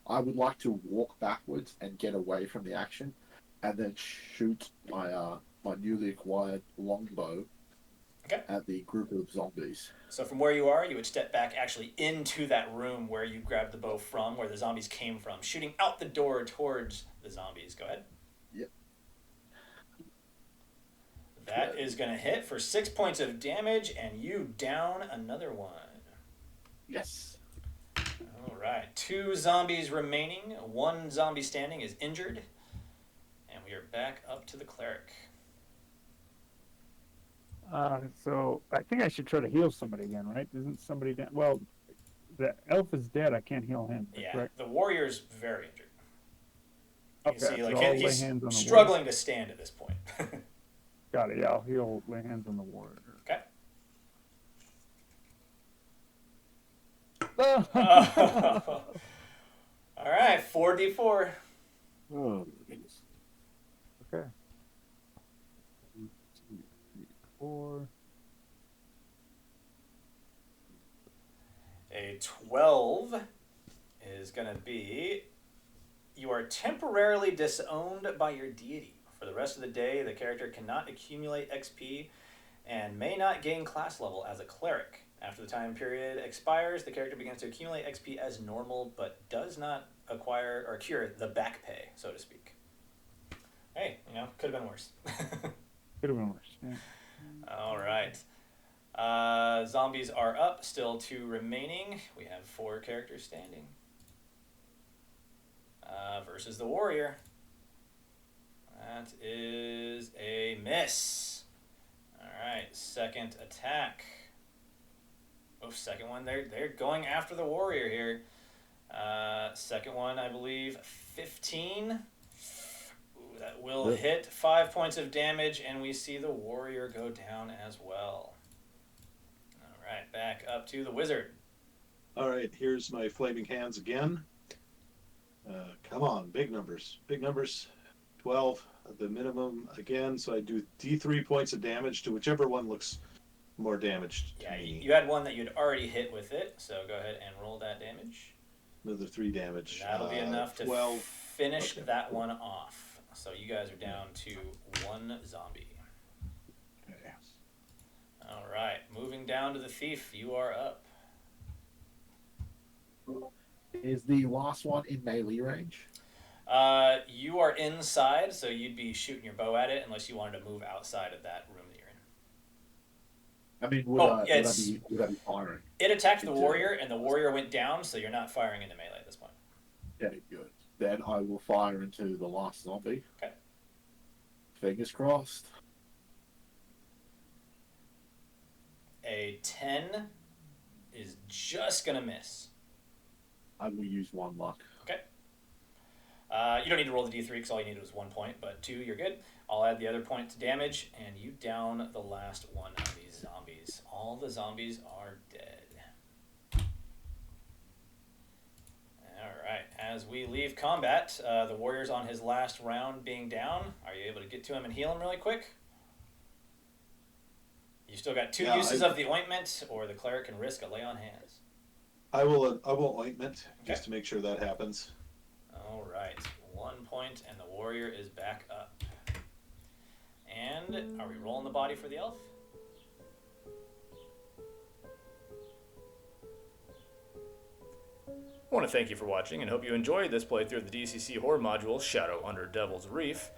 I would like to walk backwards and get away from the action, and then shoot my newly acquired longbow Okay. at the group of zombies. So from where you are, you would step back actually into that room where you grabbed the bow from, where the zombies came from, shooting out the door towards the zombies. Go ahead. Yep. That is going to hit for 6 points of damage, and you down another one. Yes. All right. 2 zombies remaining. 1 zombie standing is injured. And we are back up to the cleric. So I think I should try to heal somebody again, right? Isn't somebody down? Well, the elf is dead. I can't heal him. Yeah, Correct? the warrior's very injured. You can Okay, see, so like, I'll lay he's hands on the struggling to stand at this point. Got it. Yeah, I'll heal. Lay hands on the warrior. Okay. All right, 4d4. Oh, goodness. Okay. 1, 2, 3, 4. A 12 is going to be, you are temporarily disowned by your deity. For the rest of the day, the character cannot accumulate XP and may not gain class level as a cleric. After the time period expires, the character begins to accumulate XP as normal, but does not acquire or cure the back pay, so to speak. Hey, could have been worse. Could have been worse. Yeah. All right. Zombies are up, still 2 remaining. We have 4 characters standing. Versus the warrior. That is a miss. All right, second attack. Oh, second one. They're going after the warrior here. Second one, I believe, 15. Ooh, that will hit 5 points of damage, and we see the warrior go down as well. All right, back up to the wizard. All right, here's my flaming hands again. Come on, big numbers. Big numbers. 12 at the minimum again, so I do D3 points of damage to whichever one looks more damaged to Yeah, me. you had one that you'd already hit with it, so go ahead and roll that damage. Another 3 damage. That'll be enough to 12. finish Okay. that one off. So you guys are down to 1 zombie. Okay. All right, moving down to the thief. You are up. Is the last one in melee range? You are inside, so you'd be shooting your bow at it unless you wanted to move outside of that room that you're in. I mean, would I be firing? It attacked the warrior, and the warrior went down, so you're not firing into melee at this point. Okay, good. Then I will fire into the last zombie. Okay. Fingers crossed. A 10 is just going to miss. I will use 1 luck. Okay. You don't need to roll the d3 because all you needed was 1 point, but 2, you're good. I'll add the other point to damage, and you down the last one of these zombies. All the zombies are dead. Alright, as we leave combat, the warrior's on his last round being down. Are you able to get to him and heal him really quick? You still got 2 uses of the ointment, or the cleric can risk a lay on hands. I will ointment just to make sure that happens. All right, 1 point, and the warrior is back up. And are we rolling the body for the elf? I want to thank you for watching and hope you enjoyed this playthrough of the DCC Horror module, Shadow Under Devil's Reef.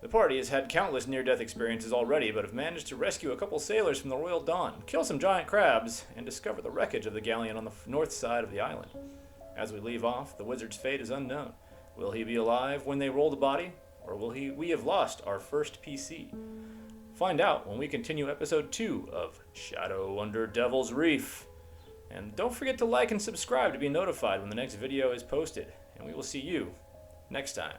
The party has had countless near-death experiences already, but have managed to rescue a couple sailors from the Royal Dawn, kill some giant crabs, and discover the wreckage of the galleon on the north side of the island. As we leave off, the wizard's fate is unknown. Will he be alive when they roll the body, or will we have lost our first PC? Find out when we continue episode 2 of Shadow Under Devil's Reef. And don't forget to like and subscribe to be notified when the next video is posted, and we will see you next time.